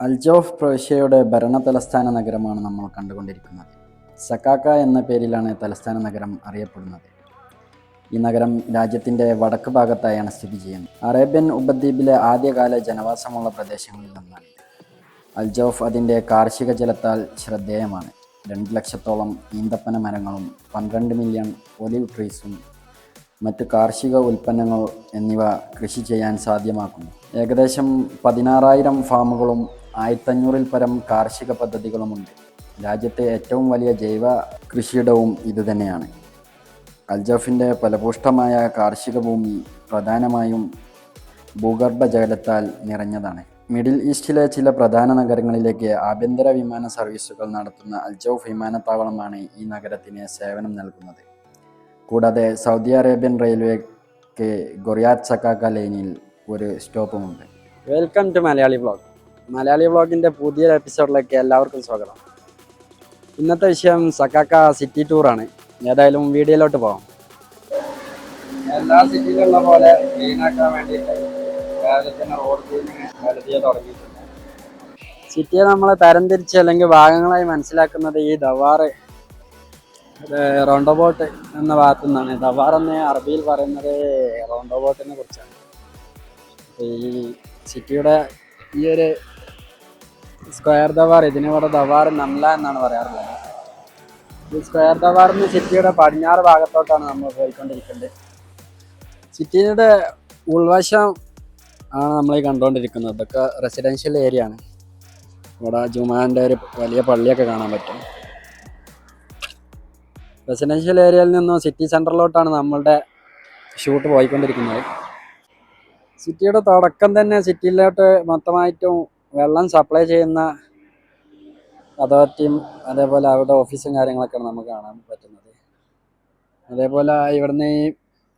Al Jouf പ്രവിശ്യയുടെ ഭരണതലസ്ഥാന നഗരമാണ് നമ്മൾ കണ്ടുകൊണ്ടിരിക്കുന്നത്. സക്കാക്ക എന്ന പേരിലാണ് തലസ്ഥാന നഗരം അറിയപ്പെടുന്നത്. ഈ നഗരം രാജ്യത്തിൻ്റെ വടക്ക് ഭാഗത്തായാണ് സ്ഥിതി ചെയ്യുന്നത്. അറേബ്യൻ ഉപദ്വീപിലെ ആദ്യകാല ജനവാസമുള്ള പ്രദേശങ്ങളിൽ ഒന്നാണ്. അൽജൗഫ് അതിൻ്റെ കാർഷിക ജലത്താൽ ശ്രദ്ധേയമാണ്. 2 ലക്ഷത്തോളം ഈന്തപ്പന മരങ്ങളും 12 മില്യൺ ഒലിവ് ട്രീസും മറ്റു കാർഷിക ഉൽപ്പന്നങ്ങൾ എന്നിവ കൃഷി ചെയ്യാൻ സാധ്യമാക്കുന്നു. ഏകദേശം 16,000 ഫാമുകളും 1500-ൽ പരം കാർഷിക പദ്ധതികളുമുണ്ട്. രാജ്യത്തെ ഏറ്റവും വലിയ ജൈവ കൃഷിയിടവും ഇതുതന്നെയാണ്. അൽജൗഫിൻ്റെ ഫലപുഷ്ടമായ കാർഷിക ഭൂമി പ്രധാനമായും ഭൂഗർഭ ജലത്താൽ നിറഞ്ഞതാണ്. മിഡിൽ ഈസ്റ്റിലെ ചില പ്രധാന നഗരങ്ങളിലേക്ക് ആഭ്യന്തര വിമാന സർവീസുകൾ നടത്തുന്ന അൽജൗഫ് വിമാനത്താവളമാണ് ഈ നഗരത്തിന് സേവനം നൽകുന്നത്. കൂടാതെ സൗദി അറേബ്യൻ റെയിൽവേക്ക് ഗൊറിയാത്ത് സക്കാക്ക ലൈനിൽ ഒരു സ്റ്റോപ്പുമുണ്ട്. Welcome to Malayali vlog. Malayali വ്ളോഗിൻ്റെ പുതിയൊരു എപ്പിസോഡിലേക്ക് എല്ലാവർക്കും സ്വാഗതം. ഇന്നത്തെ വിഷയം സക്കാക്ക സിറ്റി ടൂറാണ്. ഏതായാലും വീഡിയോയിലോട്ട് പോകാം. എല്ലാ സിറ്റിയിലുള്ള പോലെ ക്ലീനാക്കാൻ വേണ്ടിയിട്ട് രാവിലെ തന്നെ റോഡ് ക്ലീനിങ് തുടങ്ങിയിട്ടുണ്ട്. സിറ്റിയെ നമ്മൾ തരംതിരിച്ച് അല്ലെങ്കിൽ ഭാഗങ്ങളായി മനസ്സിലാക്കുന്നത് ഈ ദവാർ റൗണ്ടബോട്ട് എന്ന ഭാഗത്തു നിന്നാണ്. ദവാർ എന്ന് അറബിയിൽ പറയുന്നത് റൗണ്ടബോട്ടിനെ കുറിച്ചാണ്. ഈ സിറ്റിയുടെ ഈ ഒരു സ്ക്വയർ ദവാർ, ഇതിനിവിടെ ദവാർ നംല എന്നാണ് പറയാറുള്ളത്. ഈ സ്ക്വയർ ദവാറിന് സിറ്റിയുടെ പടിഞ്ഞാറ് ഭാഗത്തോട്ടാണ് നമ്മൾ പോയിക്കൊണ്ടിരിക്കുന്നത്. സിറ്റിയുടെ ഉൾവശം ആണ് നമ്മൾ ഈ കണ്ടുകൊണ്ടിരിക്കുന്നത്. ഇതൊക്കെ റെസിഡൻഷ്യൽ ഏരിയ ആണ്. ഇവിടെ ജുമാൻ്റെ ഒരു വലിയ പള്ളിയൊക്കെ കാണാൻ പറ്റും. റെസിഡൻഷ്യൽ ഏരിയയിൽ നിന്നും സിറ്റി സെൻറ്ററിലോട്ടാണ് നമ്മളുടെ ഷൂട്ട് പോയിക്കൊണ്ടിരിക്കുന്നത്. സിറ്റിയുടെ തുടക്കം തന്നെ സിറ്റിയിലോട്ട് മൊത്തമായിട്ടും വെള്ളം സപ്ലൈ ചെയ്യുന്ന അതോറിറ്റിയും അതേപോലെ അവരുടെ ഓഫീസും കാര്യങ്ങളൊക്കെയാണ് നമുക്ക് കാണാൻ പറ്റുന്നത്. അതേപോലെ ഇവിടുന്ന് ഈ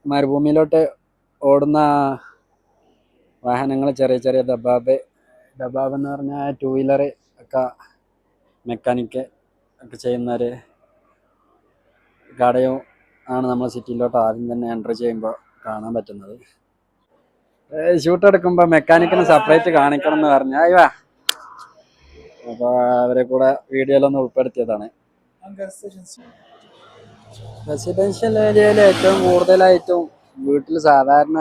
മരുഭൂമിയിലോട്ട് ഓടുന്ന വാഹനങ്ങൾ, ചെറിയ ചെറിയ ദബാബ് എന്ന് പറഞ്ഞാൽ 2 വീലർ ഒക്കെ മെക്കാനിക്ക് ഒക്കെ ചെയ്യുന്നൊരു കടയും ആണ് നമ്മൾ സിറ്റിയിലോട്ട് ആദ്യം തന്നെ എൻ്റർ ചെയ്യുമ്പോൾ കാണാൻ പറ്റുന്നത്. ഷൂട്ട് എടുക്കുമ്പോൾ മെക്കാനിക്കിന് സെപ്പറേറ്റ് കാണിക്കണം എന്ന് പറഞ്ഞാൽ വാ, അപ്പോൾ അവരെ കൂടെ വീഡിയോയിലൊന്ന് ഉൾപ്പെടുത്തിയതാണ്. റെസിഡൻഷ്യൽ ഏരിയയിൽ ഏറ്റവും കൂടുതലായിട്ടും വീട്ടിൽ സാധാരണ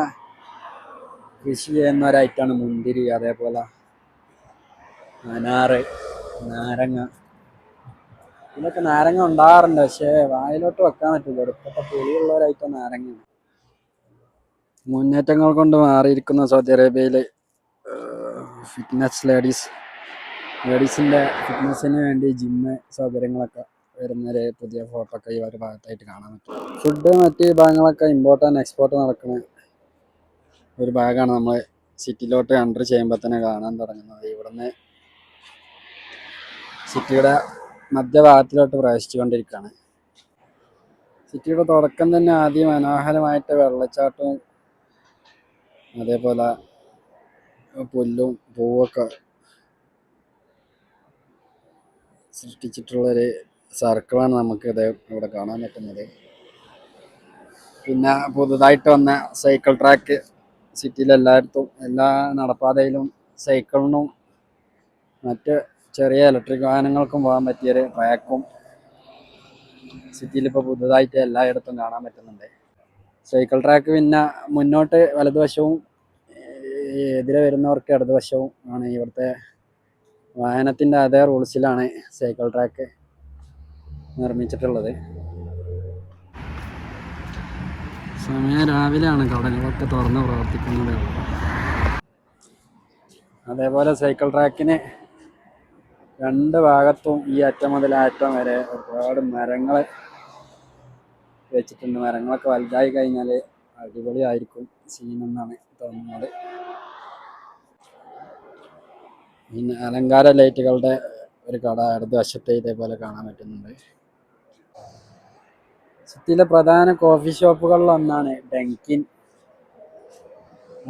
കൃഷി ചെയ്യുന്ന ഒരൈറ്റാണ് മുന്തിരി, അതേപോലെ അനാറ്, നാരങ്ങ. ഇതൊക്കെ നാരങ്ങ ഉണ്ടാകാറുണ്ട്, പക്ഷേ വായിലോട്ട് വെക്കാൻ പറ്റില്ല. ഇപ്പോഴത്തെ പുളിയുള്ള ഒരൈറ്റം നാരങ്ങയാണ്. മുന്നേറ്റങ്ങൾ കൊണ്ട് മാറിയിരിക്കുന്ന സൗദി അറേബ്യയിൽ ഫിറ്റ്നസ് ലേഡീസിൻ്റെ ഫിറ്റ്നസ്സിന് വേണ്ടി ജിമ്മ് സൗകര്യങ്ങളൊക്കെ വരുന്നൊരു പുതിയ ഫോട്ടോ ഒക്കെ ഈ ഒരു ഭാഗത്തായിട്ട് കാണാൻ പറ്റും. ഫുഡ് മറ്റ് ഭാഗങ്ങളൊക്കെ ഇമ്പോർട്ട് ആൻഡ് എക്സ്പോർട്ട് നടക്കുന്ന ഒരു ഭാഗമാണ് നമ്മൾ സിറ്റിയിലോട്ട് എൻ്റർ ചെയ്യുമ്പോൾ തന്നെ കാണാൻ തുടങ്ങുന്നത്. ഇവിടുന്ന് സിറ്റിയുടെ മധ്യഭാഗത്തിലോട്ട് പ്രവേശിച്ചുകൊണ്ടിരിക്കുകയാണ്. സിറ്റിയുടെ തുടക്കം തന്നെ ആദ്യം മനോഹരമായിട്ട് വെള്ളച്ചാട്ടവും അതേപോലെ പുല്ലും പൂവൊക്കെ സൃഷ്ടിച്ചിട്ടുള്ളൊരു സർക്കിളാണ് നമുക്ക് ഇവിടെ കാണാൻ പറ്റുന്നത്. പിന്നെ പുതുതായിട്ട് വന്ന സൈക്കിൾ ട്രാക്ക്, സിറ്റിയിലെല്ലായിടത്തും എല്ലാ നടപ്പാതയിലും സൈക്കിളിനും മറ്റ് ചെറിയ ഇലക്ട്രിക് വാഹനങ്ങൾക്കും പോകാൻ പറ്റിയൊരു ട്രാക്കും സിറ്റിയിലിപ്പോൾ പുതുതായിട്ട് എല്ലായിടത്തും കാണാൻ പറ്റുന്നുണ്ട്. സൈക്കിൾ ട്രാക്ക് പിന്നെ മുന്നോട്ട് വലതുവശവും എതിരെ വരുന്നവർക്ക് ഇടതുവശവും ആണ്. ഇവിടുത്തെ വാഹനത്തിൻ്റെ അതേ റൂൾസിലാണ് സൈക്കിൾ ട്രാക്ക് നിർമ്മിച്ചിട്ടുള്ളത്. സമയം രാവിലെയാണ്, കടകളൊക്കെ തുറന്ന് പ്രവർത്തിക്കുന്നത്. അതേപോലെ സൈക്കിൾ ട്രാക്കിന് 2 ഭാഗത്തും ഈ അറ്റം മുതൽ ആ അറ്റം വരെ ഒരുപാട് മരങ്ങൾ വെച്ചിട്ടുണ്ട്. മരങ്ങളൊക്കെ വലുതായി കഴിഞ്ഞാൽ അടിപൊളിയായിരിക്കും സീനെന്നാണ് തോന്നുന്നത്. പിന്നെ അലങ്കാര ലൈറ്റുകളുടെ ഒരു കട ഇടതുവശത്ത് ഇതേപോലെ കാണാൻ പറ്റുന്നുണ്ട്. സിറ്റിയിലെ പ്രധാന കോഫി ഷോപ്പുകളിലൊന്നാണ് ഡങ്കിൻ.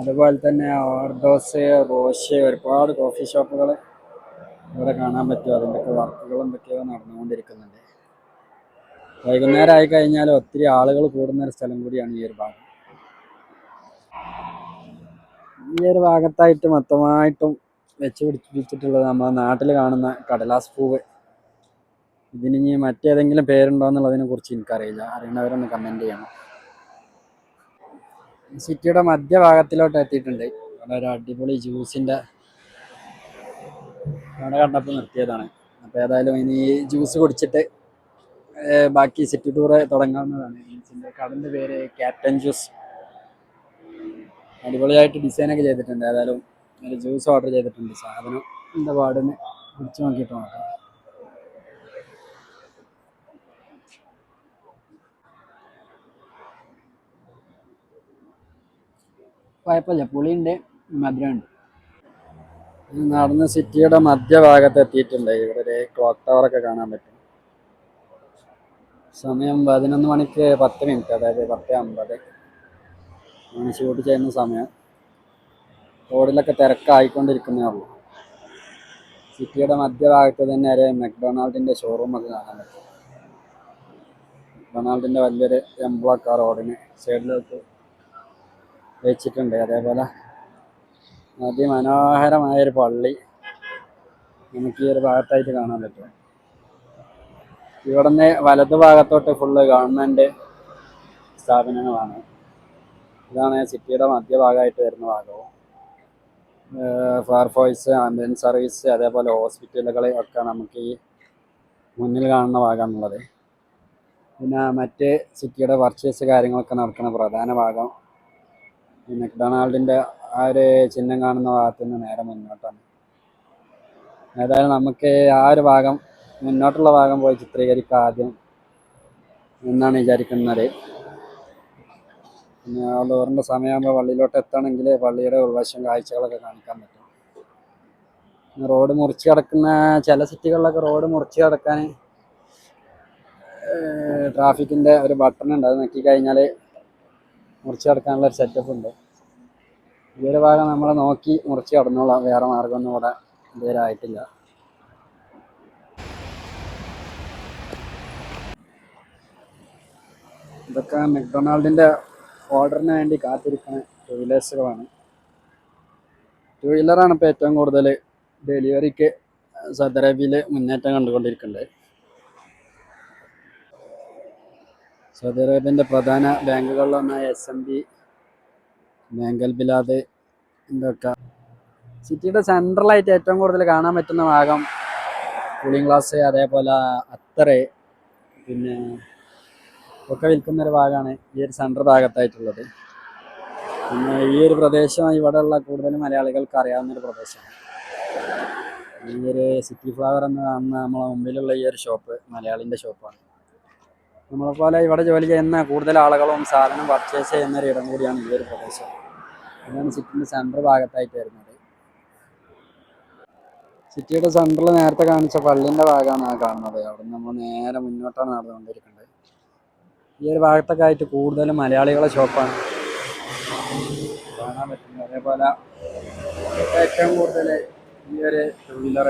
അതുപോലെ തന്നെ ഓർഡോസ്, റോഷ്, ഒരുപാട് കോഫി ഷോപ്പുകൾ ഇവിടെ കാണാൻ പറ്റും. അതിൻ്റെയൊക്കെ വർക്കുകൾ എന്തൊക്കെയോ നടന്നുകൊണ്ടിരിക്കുന്നുണ്ട്. വൈകുന്നേരം ആയി കഴിഞ്ഞാൽ ഒത്തിരി ആളുകൾ കൂടുന്നൊരു സ്ഥലം കൂടിയാണ് ഈ ഒരു ഭാഗം. ഈ ഒരു ഭാഗത്തായിട്ട് മൊത്തമായിട്ടും വെച്ച് പിടിപ്പിച്ചിട്ടുള്ളത് നമ്മുടെ നാട്ടിൽ കാണുന്ന കടലാസ് പൂവ്. ഇതിന് ഇനി മറ്റേതെങ്കിലും പേരുണ്ടോ എന്നുള്ളതിനെ കുറിച്ച് എനിക്കറിയില്ല. അറിയുന്നവരൊന്ന് കമൻറ്റ് ചെയ്യണം. സിറ്റിയുടെ മധ്യഭാഗത്തിലോട്ട് എത്തിയിട്ടുണ്ട്. അവിടെ ഒരു അടിപൊളി ജ്യൂസിൻ്റെ കട കണ്ടപ്പോൾ നിർത്തിയതാണ്. അപ്പോൾ ഏതായാലും ഇനി ജ്യൂസ് കുടിച്ചിട്ട് ബാക്കി സിറ്റി ടൂറ് തുടങ്ങാവുന്നതാണ്. ജ്യൂസിൻ്റെ കടൻ്റെ പേര് ക്യാപ്റ്റൻ ജ്യൂസ്. അടിപൊളിയായിട്ട് ഡിസൈനൊക്കെ ചെയ്തിട്ടുണ്ട്. ഏതായാലും ഒരു ജ്യൂസ് ഓർഡർ ചെയ്തിട്ടുണ്ട്. സാധനം എന്താ പാടിന് കുടിച്ച് നോക്കിയിട്ട് നോക്കാം. കുഴപ്പമില്ല, പുളിയുണ്ട്, മധുരമുണ്ട്. നടന്ന് സിറ്റിയുടെ മധ്യഭാഗത്ത് എത്തിയിട്ടുണ്ട്. ഇവിടെ ഒരു ക്ലോക്ക് ടവറൊക്കെ കാണാൻ പറ്റും. സമയം 11 മണിക്ക് 10 മിനിറ്റ്, അതായത് 10:50 ആണ് ഷൂട്ട് ചെയ്യുന്ന സമയം. റോഡിലൊക്കെ തിരക്കായിക്കൊണ്ടിരിക്കുന്നേ ഉള്ളൂ. സിറ്റിയുടെ മധ്യഭാഗത്ത് തന്നെ ഒരു മെക്ഡൊണാൾഡിൻ്റെ ഷോറൂമൊക്കെ കാണാൻ പറ്റും. മെക്ഡൊണാൾഡിൻ്റെ വലിയൊരു എംബ്ലോക്ക് റോഡിന് സൈഡിലേക്ക് വെച്ചിട്ടുണ്ട്. അതേപോലെ അതിമനോഹരമായൊരു പള്ളി നമുക്ക് ഈ ഒരു ഭാഗത്തായിട്ട് കാണാൻ പറ്റും. ഇവിടുന്ന് വലതു ഭാഗത്തോട്ട് ഫുള്ള് ഗവൺമെൻറ് സ്ഥാപനങ്ങളാണ്. ഇതാണ് സിറ്റിയുടെ മധ്യഭാഗമായിട്ട് വരുന്ന ഭാഗവും. ഫയർഫോഴ്സ്, ആംബുലൻസ് സർവീസ്, അതേപോലെ ഹോസ്പിറ്റലുകൾ ഒക്കെ നമുക്ക് ഈ മുന്നിൽ കാണുന്ന ഭാഗമാണുള്ളത്. പിന്നെ മറ്റ് സിറ്റിയുടെ പർച്ചേസ് കാര്യങ്ങളൊക്കെ നടക്കുന്ന പ്രധാന ഭാഗം ഈ മെക്ഡൊണാൾഡിൻ്റെ ആ ഒരു ചിഹ്നം കാണുന്ന ഭാഗത്ത് നിന്ന് നേരെ മുന്നോട്ടാണ്. ഏതായാലും നമുക്ക് ആ ഒരു ഭാഗം, മുന്നോട്ടുള്ള ഭാഗം പോയി ചിത്രീകരിക്കുക ആദ്യം എന്നാണ് വിചാരിക്കുന്നത്. പിന്നെ ഡോറിൻ്റെ സമയമാകുമ്പോൾ പള്ളിയിലോട്ട് എത്തണമെങ്കിൽ പള്ളിയുടെ ഉൾവശം കാഴ്ചകളൊക്കെ കാണിക്കാൻ പറ്റും. റോഡ് മുറിച്ച് കിടക്കുന്ന ചില സിറ്റികളിലൊക്കെ റോഡ് മുറിച്ച് കിടക്കാൻ ട്രാഫിക്കിൻ്റെ ഒരു ബട്ടൺ ഉണ്ട്. അത് നോക്കി കഴിഞ്ഞാൽ മുറിച്ച് കിടക്കാനുള്ള ഒരു സെറ്റപ്പ് ഉണ്ട്. ഈ ഒരു ഭാഗം നമ്മൾ നോക്കി മുറിച്ച് കടന്നോളാം. വേറെ മാർഗമൊന്നും ഇവിടെ ഇതുവരെ ആയിട്ടില്ല. ഇതൊക്കെ മെക്ഡൊണാൾഡിൻ്റെ ഓർഡറിന് വേണ്ടി കാത്തിരിക്കുന്ന ടൂ വീലേഴ്സുകളാണ്. ടൂ വീലറാണ് ഇപ്പോൾ ഏറ്റവും കൂടുതൽ ഡെലിവറിക്ക് സൗദി അറേബ്യയിൽ മുന്നേറ്റം കണ്ടുകൊണ്ടിരിക്കുന്നത്. സൗദി അറേബ്യൻ്റെ പ്രധാന ബാങ്കുകളിലൊന്നായ SMB, ബാങ്ക് അൽ ബിലാദ്, ഇതൊക്കെ സിറ്റിയുടെ സെൻട്രലായിട്ട് ഏറ്റവും കൂടുതൽ കാണാൻ പറ്റുന്ന ഭാഗം കൂളിംഗ് ഗ്ലാസ്, അതേപോലെ അത്തറ് പിന്നെ ഒക്കെ വിൽക്കുന്നൊരു ഭാഗമാണ് ഈ ഒരു സെൻട്രൽ ഭാഗത്തായിട്ടുള്ളത്. പിന്നെ ഈ ഒരു പ്രദേശം ഇവിടെയുള്ള കൂടുതൽ മലയാളികൾക്ക് അറിയാവുന്നൊരു പ്രദേശമാണ്. ഈ ഒരു സിറ്റി ഫ്ലവർ എന്ന് കാണുന്ന നമ്മളെ മുമ്പിലുള്ള ഈ ഒരു ഷോപ്പ് മലയാളിൻ്റെ ഷോപ്പാണ്. നമ്മളെപ്പോലെ ഇവിടെ ജോലി ചെയ്യുന്ന കൂടുതൽ ആളുകളും സാധനം പർച്ചേസ് ചെയ്യുന്നൊരു ഇടം കൂടിയാണ് ഈ ഒരു പ്രദേശം. ഇതാണ് സിറ്റിൻ്റെ സെൻട്രൽ ഭാഗത്തായിട്ട് വരുന്നത്. സിറ്റിയുടെ സെൻട്രൽ നേരത്തെ കാണിച്ച പള്ളിൻ്റെ ഭാഗമാണ് ആ കാണുന്നത്. അവിടെ നമ്മൾ നേരെ മുന്നോട്ടാണ് നടന്നുകൊണ്ടിരിക്കുന്നത്. ഈ ഒരു ഭാഗത്തൊക്കെ ആയിട്ട് കൂടുതലും മലയാളികളെ ഷോപ്പാണ് കാണാൻ പറ്റുന്നത്. അതേപോലെ ഏറ്റവും കൂടുതൽ ഈ ഒരു ടൂ വീലർ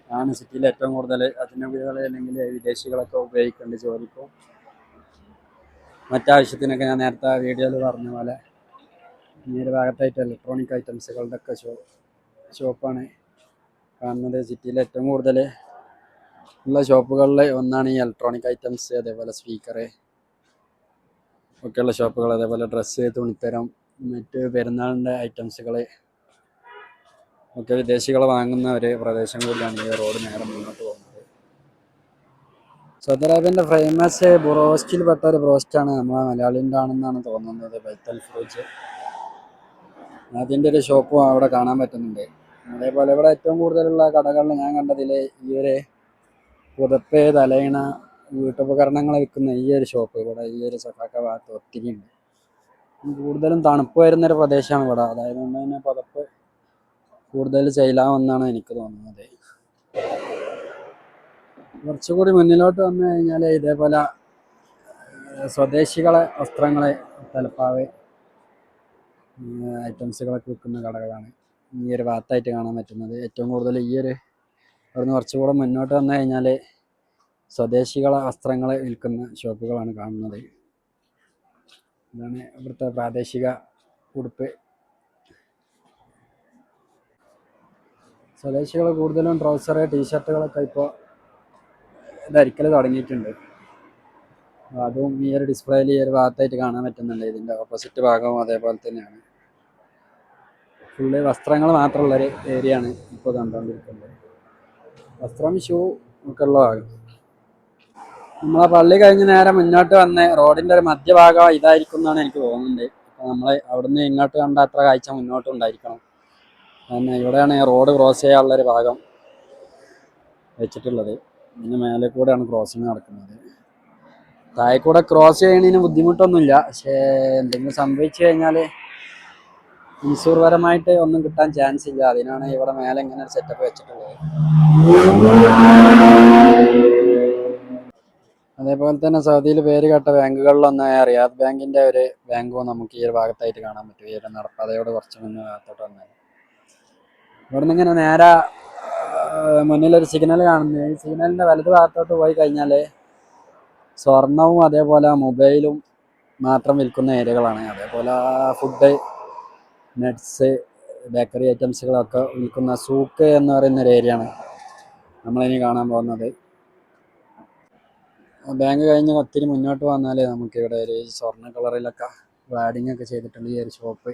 ആണ് സിറ്റിയിൽ ഏറ്റവും കൂടുതൽ അജ്നബികൾ അല്ലെങ്കിൽ വിദേശികളൊക്കെ ഉപയോഗിക്കുന്നുണ്ട് ജോലിക്കും മറ്റാവശ്യത്തിനൊക്കെ. ഞാൻ നേരത്തെ വീഡിയോയിൽ പറഞ്ഞ പോലെ ഈ ഒരു ഭാഗത്തായിട്ട് ഇലക്ട്രോണിക് ഐറ്റംസുകളുടെ ഒക്കെ ഷോപ്പാണ് കാണുന്നത്. സിറ്റിയിൽ ഏറ്റവും കൂടുതൽ ഉള്ള ഷോപ്പുകളിൽ ഒന്നാണ് ഈ ഇലക്ട്രോണിക് ഐറ്റംസ്, അതേപോലെ സ്പീക്കർ ഒക്കെയുള്ള ഷോപ്പുകൾ, അതേപോലെ ഡ്രസ്സ്, തുണിത്തരം, മറ്റ് പെരുന്നാളിൻ്റെ ഐറ്റംസുകൾ ഒക്കെ വിദേശികൾ വാങ്ങുന്ന ഒരു പ്രദേശം കൂടിയാണ് ഈ റോഡ് നേരെ മുന്നോട്ട് പോകുന്നത്. സൗദി അറേബ്യൻ്റെ ഫേമസ് ബ്രോസ്റ്റിൽ പെട്ട ഒരു ബ്രോസ്റ്റാണ് നമ്മളെ മലയാളിൻ്റെ ആണെന്നാണ് തോന്നുന്നത്, ബൈത്തൽ ഫ്രൂജ്. അതിൻ്റെ ഒരു ഷോപ്പും അവിടെ കാണാൻ പറ്റുന്നുണ്ട്. അതേപോലെ ഇവിടെ ഏറ്റവും കൂടുതലുള്ള കടകളിൽ ഞാൻ കണ്ടതിൽ ഈ ഒരു പുതപ്പ്, തലയിണ, വീട്ടുപകരണങ്ങൾ വിൽക്കുന്ന ഈ ഒരു ഷോപ്പ് ഇവിടെ ഈ ഒരു സഫാക്ക ഭാഗത്ത് ഒത്തിരി ഉണ്ട്. കൂടുതലും തണുപ്പ് വരുന്നൊരു പ്രദേശമാണ് ഇവിടെ. അതായത് കൊണ്ട് തന്നെ പുതപ്പ് കൂടുതൽ ചെയ്യലാമെന്നാണ് എനിക്ക് തോന്നുന്നത്. കുറച്ചുകൂടി മുന്നിലോട്ട് വന്നു കഴിഞ്ഞാൽ ഇതേപോലെ സ്വദേശികളെ വസ്ത്രങ്ങൾ, തലപ്പാവ് ഐറ്റംസുകളൊക്കെ വിൽക്കുന്ന കടകളാണ് ഈ ഒരു ഭാഗത്തായിട്ട് കാണാൻ പറ്റുന്നത്. ഏറ്റവും കൂടുതൽ ഈ ഒരു അവിടുന്ന് കുറച്ചുകൂടെ മുന്നോട്ട് വന്നു കഴിഞ്ഞാൽ സ്വദേശികളെ വസ്ത്രങ്ങൾ വിൽക്കുന്ന ഷോപ്പുകളാണ് കാണുന്നത്. ഇതാണ് ഇവിടുത്തെ പ്രാദേശിക ഉടുപ്പ്. സ്വദേശികൾ കൂടുതലും ട്രൗസർ ടീഷർട്ടുകളൊക്കെ ഇപ്പോൾ ധരിക്കൽ തുടങ്ങിയിട്ടുണ്ട്. അതും ഈ ഒരു ഡിസ്പ്ലേയിൽ ഈ ഒരു ഭാഗത്തായിട്ട് കാണാൻ പറ്റുന്നുണ്ട്. ഇതിൻ്റെ ഓപ്പോസിറ്റ് ഭാഗവും അതേപോലെ തന്നെയാണ്. ഫുള്ള് വസ്ത്രങ്ങൾ മാത്രമുള്ളൊരു ഏരിയ ആണ് ഇപ്പോൾ കണ്ടുകൊണ്ടിരിക്കുന്നത്. വസ്ത്രം, ഷൂ ഒക്കെ ഉള്ള ഭാഗം. നമ്മളെ പള്ളി കഴിഞ്ഞ് നേരെ മുന്നോട്ട് വന്ന് റോഡിൻ്റെ ഒരു മധ്യഭാഗം ഇതായിരിക്കും എന്നാണ് എനിക്ക് തോന്നുന്നത്. അപ്പോൾ നമ്മൾ അവിടുന്ന് ഇങ്ങോട്ട് കണ്ട അത്ര കാഴ്ച മുന്നോട്ട് ഉണ്ടായിരിക്കണം. കാരണം ഇവിടെയാണ് റോഡ് ക്രോസ് ചെയ്യാനുള്ളൊരു ഭാഗം വെച്ചിട്ടുള്ളത്. ഇതിന് മേലെ കൂടെയാണ് ക്രോസിങ് നടക്കുന്നത്. താഴെ കൂടെ ക്രോസ് ചെയ്യുന്നതിന് ബുദ്ധിമുട്ടൊന്നുമില്ല. പക്ഷേ എന്തെങ്കിലും സംഭവിച്ചു കഴിഞ്ഞാൽ ഇൻഷൂർപരമായിട്ട് ഒന്നും കിട്ടാൻ ചാൻസ് ഇല്ല. അതിനാണ് ഇവിടെ മേലെ ഇങ്ങനെ ഒരു സെറ്റപ്പ് വെച്ചിട്ടുള്ളത്. അതേപോലെ തന്നെ സൗദിയിൽ പേര് കേട്ട ബാങ്കുകളിലൊന്നായ റിയാദ് ബാങ്കിൻ്റെ ഒരു ബാങ്കും നമുക്ക് ഈ ഒരു ഭാഗത്തായിട്ട് കാണാൻ പറ്റും. ഈ ഒരു നടപ്പാതയോട് കുറച്ച് മുന്നേ ഭാഗത്തോട്ട് വന്നാൽ ഇവിടെ നിന്ന് ഇങ്ങനെ നേരെ മുന്നിലൊരു സിഗ്നൽ കാണുന്നു. ഈ സിഗ്നലിൻ്റെ വലത് ഭാഗത്തോട്ട് പോയി കഴിഞ്ഞാൽ സ്വർണവും അതേപോലെ മൊബൈലും മാത്രം വിൽക്കുന്ന ഏരിയകളാണ്. അതേപോലെ ഫുഡ്, നട്ട്സ്, ബേക്കറി ഐറ്റംസുകളൊക്കെ വിൽക്കുന്ന സൂക്ക് എന്ന് പറയുന്ന ഒരു ഏരിയയാണ് നമ്മളിനി കാണാൻ പോകുന്നത്. ബാങ്ക് കഴിഞ്ഞ് ഒത്തിരി മുന്നോട്ട് വന്നാൽ നമുക്കിവിടെ ഒരു സ്വർണ്ണ കളറിലൊക്കെ വാഡിങ് ഒക്കെ ചെയ്തിട്ടുള്ള ഈ ഒരു ഷോപ്പ്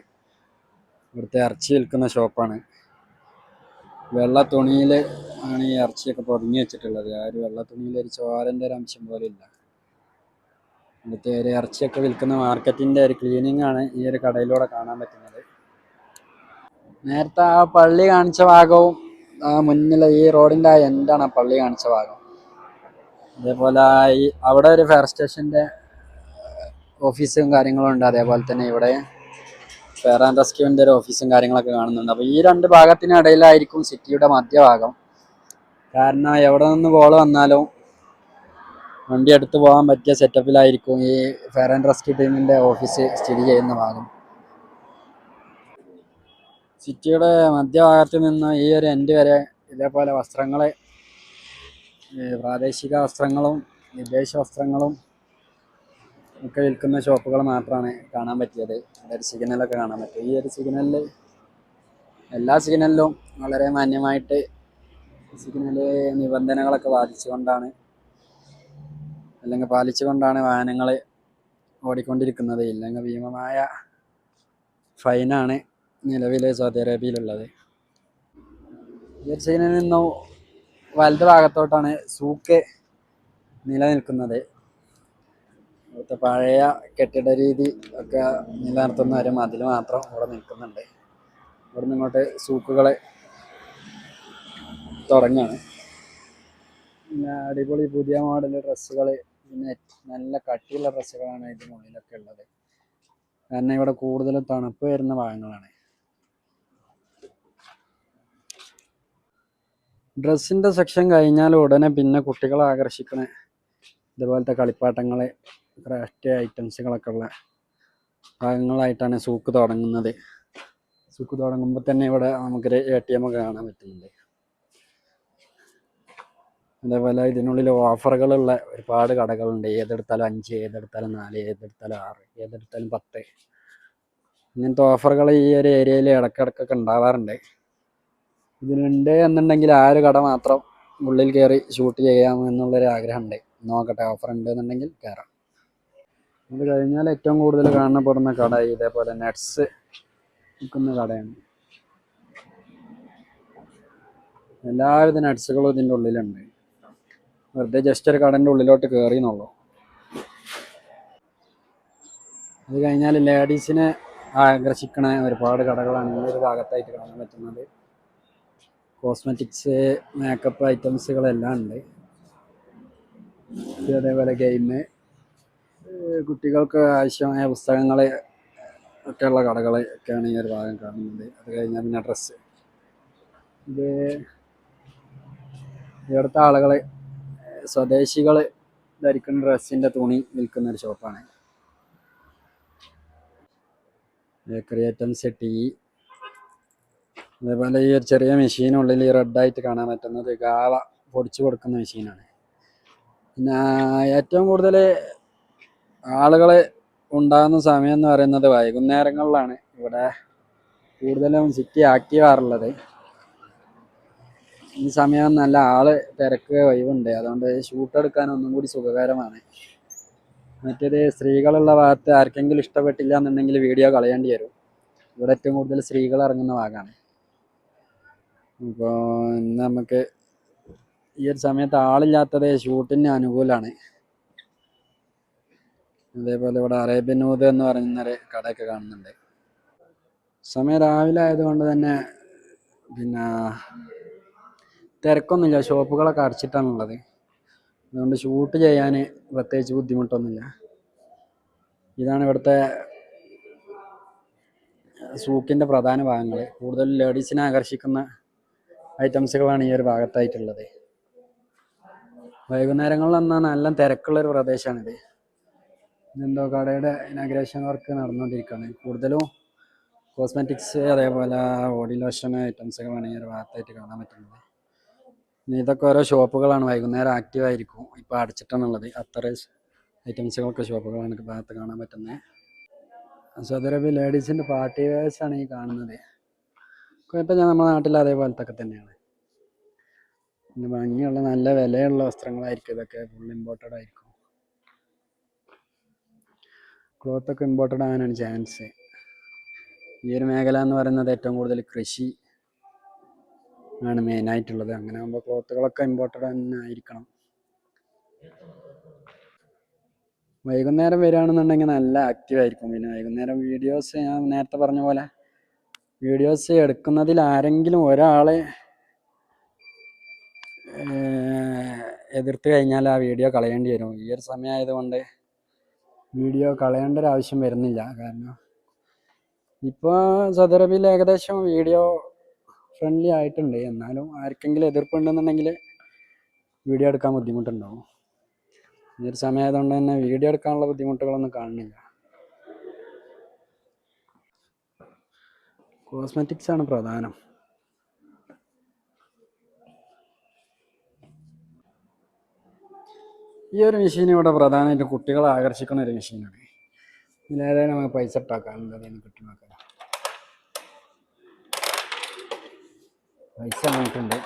ഇവിടുത്തെ ഇറച്ചി വിൽക്കുന്ന ഷോപ്പാണ്. വെള്ള തുണിയിൽ ആണ് ഈ ഇറച്ചിയൊക്കെ പൊതിഞ്ഞ് വെച്ചിട്ടുള്ളത്. ആ ഒരു വെള്ള തുണിയിൽ ഒരു ചോരൻ്റെ ഒരു അംശം പോലും ഇല്ല. ഇവിടുത്തെ ഒരു ഇറച്ചിയൊക്കെ വിൽക്കുന്ന മാർക്കറ്റിൻ്റെ ഒരു ക്ലീനിങ് ആണ് ഈ ഒരു കടയിലൂടെ കാണാൻ പറ്റുന്നത്. നേരത്തെ ആ പള്ളി കാണിച്ച ഭാഗവും മുന്നിൽ ഈ റോഡിൻ്റെ ആ എൻഡാണ് ആ പള്ളി കാണിച്ച ഭാഗം. അതേപോലെ ഈ അവിടെ ഒരു ഫയർ സ്റ്റേഷൻ്റെ ഓഫീസും കാര്യങ്ങളും ഉണ്ട്. അതേപോലെ തന്നെ ഇവിടെ ഫയർ ആൻഡ് റെസ്ക്യൂവിൻ്റെ ഒരു ഓഫീസും കാര്യങ്ങളൊക്കെ കാണുന്നുണ്ട്. അപ്പോൾ ഈ രണ്ട് ഭാഗത്തിനിടയിലായിരിക്കും സിറ്റിയുടെ മധ്യഭാഗം. കാരണം എവിടെ നിന്ന് കോൾ വന്നാലും വണ്ടി എടുത്ത് പോകാൻ പറ്റിയ സെറ്റപ്പിലായിരിക്കും ഈ ഫയർ ആൻഡ് റെസ്ക്യൂ ടീമിൻ്റെ ഓഫീസ് സ്ഥിതി ചെയ്യുന്ന ഭാഗം. സിറ്റിയുടെ മധ്യഭാഗത്ത് നിന്ന് ഈ ഒരു എൻഡ് വരെ ഇതേപോലെ വസ്ത്രങ്ങൾ, പ്രാദേശിക വസ്ത്രങ്ങളും വിദേശ വസ്ത്രങ്ങളും ഒക്കെ വിൽക്കുന്ന ഷോപ്പുകൾ മാത്രമാണ് കാണാൻ പറ്റിയത്. ഒരു സിഗ്നലൊക്കെ കാണാൻ പറ്റും. ഈ ഒരു സിഗ്നലിൽ എല്ലാ സിഗ്നലിലും വളരെ മാന്യമായിട്ട് സിഗ്നൽ നിബന്ധനകളൊക്കെ പാലിച്ചുകൊണ്ടാണ് വാഹനങ്ങൾ ഓടിക്കൊണ്ടിരിക്കുന്നത്. ഇല്ലെങ്കിൽ ഭീമമായ ഫൈനാണ് നിലവിൽ സൗദി അറേബ്യയിലുള്ളത്. ഈ ഒരു സിഗ്നലിൽ നിന്നും വലത് ഭാഗത്തോട്ടാണ് സൂക്ക് നിലനിൽക്കുന്നത്. ഇവിടുത്തെ പഴയ കെട്ടിട രീതി ഒക്കെ നിലനിർത്തുന്ന ഒരു മതിൽ മാത്രം ഇവിടെ നിൽക്കുന്നുണ്ട്. ഇവിടെ നിന്ന് ഇങ്ങോട്ട് സൂക്കുകൾ തുടങ്ങുകയാണ്. പിന്നെ അടിപൊളി പുതിയ മോഡൽ ഡ്രസ്സുകൾ, പിന്നെ നല്ല കട്ടിയുള്ള ഡ്രസ്സുകളാണ് ഇതിനുള്ളിലൊക്കെ ഉള്ളത്. കാരണം ഇവിടെ കൂടുതലും തണുപ്പ് വരുന്ന ഭാഗങ്ങളാണ്. ഡ്രസ്സിൻ്റെ സെക്ഷൻ കഴിഞ്ഞാൽ ഉടനെ പിന്നെ കുട്ടികളെ ആകർഷിക്കുന്ന ഇതുപോലത്തെ കളിപ്പാട്ടങ്ങൾ, ക്രാഫ്റ്റ് ഐറ്റംസുകളൊക്കെ ഉള്ള ഭാഗങ്ങളായിട്ടാണ് സൂക്ക് തുടങ്ങുന്നത്. സൂക്ക് തുടങ്ങുമ്പോൾ തന്നെ ഇവിടെ നമുക്കൊരു ATM ഒക്കെ കാണാൻ പറ്റുന്നുണ്ട്. അതേപോലെ ഇതിനുള്ളിൽ ഓഫറുകളുള്ള ഒരുപാട് കടകളുണ്ട്. ഏതെടുത്താലും 5, ഏതെടുത്താലും 4, ഏതെടുത്താലും 6, ഏതെടുത്താലും 10, ഇങ്ങനത്തെ ഓഫറുകൾ ഈ ഒരു ഏരിയയിൽ ഇടയ്ക്കിടയ്ക്കൊക്കെ ഉണ്ടാവാറുണ്ട്. ഇതിലുണ്ട് എന്നുണ്ടെങ്കിൽ ആ ഒരു കട മാത്രം ഉള്ളിൽ കയറി ഷൂട്ട് ചെയ്യാമെന്നുള്ളൊരു ആഗ്രഹമുണ്ട്. നോക്കട്ടെ, ഓഫർ ഉണ്ട് എന്നുണ്ടെങ്കിൽ കയറാം. അത് കഴിഞ്ഞാൽ ഏറ്റവും കൂടുതൽ കാണപ്പെടുന്ന കട ഇതേപോലെ നട്ട്സ് വിൽക്കുന്ന കടയാണ്. എല്ലാവിധ നട്ട്സുകളും ഇതിൻ്റെ ഉള്ളിലുണ്ട്. വെറുതെ ജസ്റ്റ് ഒരു കടൻ്റെ ഉള്ളിലോട്ട് കയറി എന്നുള്ളൂ. അത് കഴിഞ്ഞാൽ ലേഡീസിനെ ആകർഷിക്കണ ഒരുപാട് കടകളാണ് ഈ ഒരു ഭാഗത്തായിട്ട് കാണാൻ പറ്റുന്നത്. കോസ്മെറ്റിക്സ്, മേക്കപ്പ് ഐറ്റംസുകളെല്ലാം ഉണ്ട്. അതേപോലെ ഗെയിം, കുട്ടികൾക്ക് ആവശ്യമായ പുസ്തകങ്ങൾ ഒക്കെയുള്ള കടകൾ ഒക്കെയാണ് ഈ ഒരു ഭാഗം കാണുന്നത്. അത് കഴിഞ്ഞാൽ പിന്നെ ഡ്രസ്സ്, ഇത് ഇവിടുത്തെ ആളുകൾ സ്വദേശികൾ ധരിക്കുന്ന ഡ്രസ്സിൻ്റെ തുണി വിൽക്കുന്ന ഒരു ഷോപ്പാണ്. ബേക്കറി ഐറ്റംസ്, ടീ, അതേപോലെ ഈ ഒരു ചെറിയ മെഷീനുള്ളിൽ ഈ റെഡായിട്ട് കാണാൻ പറ്റുന്നത് ഗാവ പൊടിച്ചു കൊടുക്കുന്ന മെഷീനാണ്. പിന്നെ ഏറ്റവും കൂടുതൽ ആളുകൾ ഉണ്ടാകുന്ന സമയം എന്ന് പറയുന്നത് വൈകുന്നേരങ്ങളിലാണ് ഇവിടെ കൂടുതലും സിറ്റി ആക്റ്റീവ് ആറുള്ളത്. ഈ സമയം നല്ല ആള് തിരക്ക് ഒഴിവുണ്ട്, അതുകൊണ്ട് ഷൂട്ട് എടുക്കാൻ ഒന്നും കൂടി സുഖകരമാണ്. മറ്റേത് സ്ത്രീകളുള്ള ഭാഗത്ത് ആർക്കെങ്കിലും ഇഷ്ടപ്പെട്ടില്ല എന്നുണ്ടെങ്കിൽ വീഡിയോ കളയേണ്ടി വരും. ഇവിടെ ഏറ്റവും കൂടുതൽ സ്ത്രീകൾ ഇറങ്ങുന്ന ഭാഗമാണ്. അപ്പോൾ ഇന്ന് നമുക്ക് ഈ ഒരു സമയത്ത് ആളില്ലാത്തത് ഷൂട്ടിന് അനുകൂലമാണ്. അതേപോലെ ഇവിടെ അറേബ്യൻ ഊത് എന്ന് പറയുന്നൊരു കടയൊക്കെ കാണുന്നുണ്ട്. സമയം രാവിലെ ആയതുകൊണ്ട് തന്നെ പിന്നെ തിരക്കൊന്നുമില്ല, ഷോപ്പുകളൊക്കെ അടച്ചിട്ടാണുള്ളത്. അതുകൊണ്ട് ഷൂട്ട് ചെയ്യാൻ പ്രത്യേകിച്ച് ബുദ്ധിമുട്ടൊന്നുമില്ല. ഇതാണ് ഇവിടുത്തെ സൂക്കിൻ്റെ പ്രധാന ഭാഗങ്ങൾ. കൂടുതൽ ലേഡീസിനെ ആകർഷിക്കുന്ന ഐറ്റംസുകളാണ് ഈ ഒരു ഭാഗത്തായിട്ടുള്ളത്. വൈകുന്നേരങ്ങളിൽ വന്നാൽ നല്ല തിരക്കുള്ളൊരു പ്രദേശമാണിത്. ഇതെന്തോ കടയുടെ ഇനാഗ്രേഷൻ വർക്ക് നടന്നുകൊണ്ടിരിക്കുകയാണ്. കൂടുതലും കോസ്മെറ്റിക്സ് അതേപോലെ ബോഡി ലോഷൻ ഐറ്റംസുകളാണ് ഈ ഒരു ഭാഗത്തായിട്ട് കാണാൻ പറ്റുന്നത്. ഇതൊക്കെ ഓരോ ഷോപ്പുകളാണ്, വൈകുന്നേരം ആക്റ്റീവ് ആയിരിക്കും. ഇപ്പോൾ അടച്ചിട്ടാണുള്ളത്. അത്ര ഐറ്റംസുകളൊക്കെ ഷോപ്പുകളാണ് ഈ ഭാഗത്ത് കാണാൻ പറ്റുന്നത്. സൗദി അറേബ്യ ലേഡീസിൻ്റെ പാർട്ടി വെയർസാണ് ഈ കാണുന്നത്. കുഴപ്പമില്ല, നമ്മുടെ നാട്ടിൽ അതേപോലത്തെ ഒക്കെ തന്നെയാണ്. പിന്നെ ഭംഗിയുള്ള നല്ല വിലയുള്ള വസ്ത്രങ്ങളായിരിക്കും ഇതൊക്കെ. ഫുൾ ഇമ്പോർട്ടഡ് ആയിരിക്കും. ക്ലോത്തൊക്കെ ഇമ്പോർട്ടഡ് ആകാനാണ് ചാൻസ്. ഈ ഒരു മേഖല എന്ന് പറയുന്നത് ഏറ്റവും കൂടുതൽ കൃഷി ആണ് മെയിനായിട്ടുള്ളത്. അങ്ങനെ ആകുമ്പോൾ ക്ലോത്തുകളൊക്കെ ഇമ്പോർട്ടഡ് തന്നെ ആയിരിക്കണം. വൈകുന്നേരം വരികയാണെന്നുണ്ടെങ്കിൽ നല്ല ആക്റ്റീവ് ആയിരിക്കും. പിന്നെ വൈകുന്നേരം വീഡിയോസ്, ഞാൻ നേരത്തെ പറഞ്ഞ പോലെ വീഡിയോസ് എടുക്കുന്നതിൽ ആരെങ്കിലും ഒരാളെ എതിർത്ത് കഴിഞ്ഞാൽ ആ വീഡിയോ കളയേണ്ടി വരും. ഈ ഒരു സമയമായതുകൊണ്ട് വീഡിയോ കളയേണ്ട ഒരു ആവശ്യം വരുന്നില്ല. കാരണം ഇപ്പോൾ സൗദി അറേബ്യയിൽ ഏകദേശം വീഡിയോ ഫ്രണ്ട്ലി ആയിട്ടുണ്ട്. എന്നാലും ആർക്കെങ്കിലും എതിർപ്പുണ്ടെന്നുണ്ടെങ്കിൽ വീഡിയോ എടുക്കാൻ ബുദ്ധിമുട്ടുണ്ടാവും. ഈ ഒരു സമയമായതുകൊണ്ട് തന്നെ വീഡിയോ എടുക്കാനുള്ള ബുദ്ധിമുട്ടുകളൊന്നും കാണുന്നില്ല. കോസ്മെറ്റിക്സ് ആണ് പ്രധാനം. ഈ ഒരു മെഷീൻ ഇവിടെ പ്രധാനമായിട്ടും കുട്ടികളെ ആകർഷിക്കുന്ന ഒരു മെഷീനാണ്. ഇതിലേതായാലും നമുക്ക് പൈസ ഇട്ടാക്കാം. എന്തായാലും കിട്ടി നോക്കാം. പൈസ വന്നിട്ടുണ്ട്.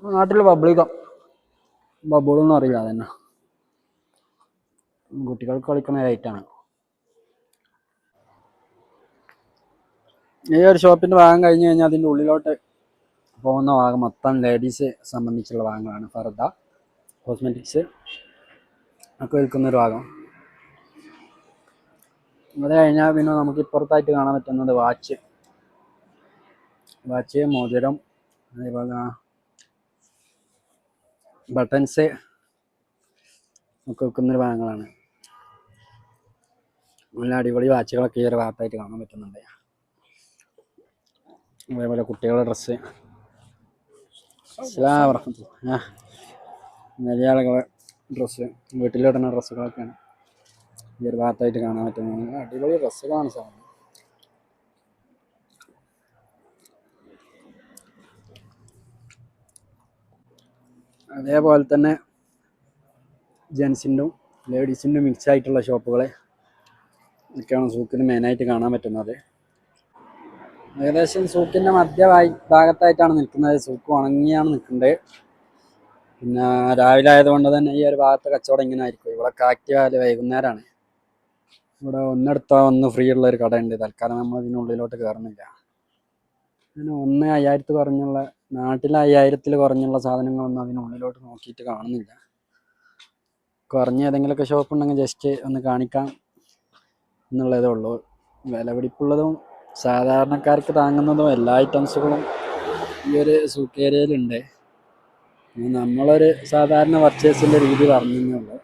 നാട്ടിൽ ബബിളികം, ബബിളൊന്നും അറിയില്ല. അതന്നെ കുട്ടികൾക്ക് കളിക്കുന്ന ലൈറ്റാണ്. ഈ ഒരു ഷോപ്പിൻ്റെ ഭാഗം കഴിഞ്ഞ് കഴിഞ്ഞാൽ അതിൻ്റെ ഉള്ളിലോട്ട് പോകുന്ന ഭാഗം മൊത്തം ലേഡീസ് സംബന്ധിച്ചുള്ള ഭാഗങ്ങളാണ്. ഫർദ, കോസ്മെറ്റിക്സ് ഒക്കെ വിൽക്കുന്നൊരു ഭാഗം. അത് കഴിഞ്ഞാൽ പിന്നെ നമുക്ക് ഇപ്പുറത്തായിട്ട് കാണാൻ പറ്റുന്നത് വാച്ച്, മോതിരം, അതേപോലെ ബട്ടൺസ് ഒക്കെ വിൽക്കുന്നൊരു ഭാഗങ്ങളാണ്. നല്ല അടിപൊളി വാച്ചുകളൊക്കെ ഈ ഒരു ഭാഗത്തായിട്ട് കാണാൻ പറ്റുന്നുണ്ട്. അതേപോലെ കുട്ടികളുടെ ഡ്രസ്സ്, വലിയ ആളുകളെ ഡ്രസ്സ്, വീട്ടിലിടുന്ന ഡ്രസ്സുകളൊക്കെയാണ് ഈ ഒരു ഭാഗത്തായിട്ട് കാണാൻ പറ്റുന്നത്. അടിപൊളി ഡ്രസ്സുകളാണ് സാധനം. അതേപോലെ തന്നെ ജെൻസിൻ്റെ ലേഡീസിൻ്റെ മിക്സ് ആയിട്ടുള്ള ഷോപ്പുകൾ ഒക്കെയാണ് സൂക്കിന് മെയിനായിട്ട് കാണാൻ പറ്റുന്നത്. ഏകദേശം സൂക്കിൻ്റെ ഭാഗത്തായിട്ടാണ് നിൽക്കുന്നത്. സൂക്ക് ഉണങ്ങിയാണ് നിൽക്കുന്നത്. പിന്നെ രാവിലെ ആയതുകൊണ്ട് തന്നെ ഈ ഒരു ഭാഗത്തെ കച്ചവടം ഇങ്ങനെ ആയിരിക്കും. ഇവിടെ ആക്റ്റീവ് ആയാലും വൈകുന്നേരമാണ്. ഇവിടെ ഒന്നെടുത്താൽ ഒന്ന് ഫ്രീ ഉള്ള ഒരു കടയുണ്ട്. തൽക്കാലം നമ്മൾ ഇതിനുള്ളിലോട്ട് കയറുന്നില്ല. പിന്നെ 1,500 കുറഞ്ഞുള്ള, നാട്ടിലെ 5,000 കുറഞ്ഞുള്ള സാധനങ്ങളൊന്നും അതിനുള്ളിലോട്ട് നോക്കിയിട്ട് കാണുന്നില്ല. കുറഞ്ഞ ഏതെങ്കിലുമൊക്കെ ഷോപ്പ് ഉണ്ടെങ്കിൽ ജസ്റ്റ് ഒന്ന് കാണിക്കാം എന്നുള്ളതേ ഉള്ളൂ. വില പിടിപ്പുള്ളതും സാധാരണക്കാർക്ക് താങ്ങുന്നതും എല്ലാ ഐറ്റംസുകളും ഈ ഒരു സൂക്ക് ഏരിയയിലുണ്ട്. നമ്മളൊരു സാധാരണ പർച്ചേസിൻ്റെ രീതി പറഞ്ഞേ ഉള്ളൂ.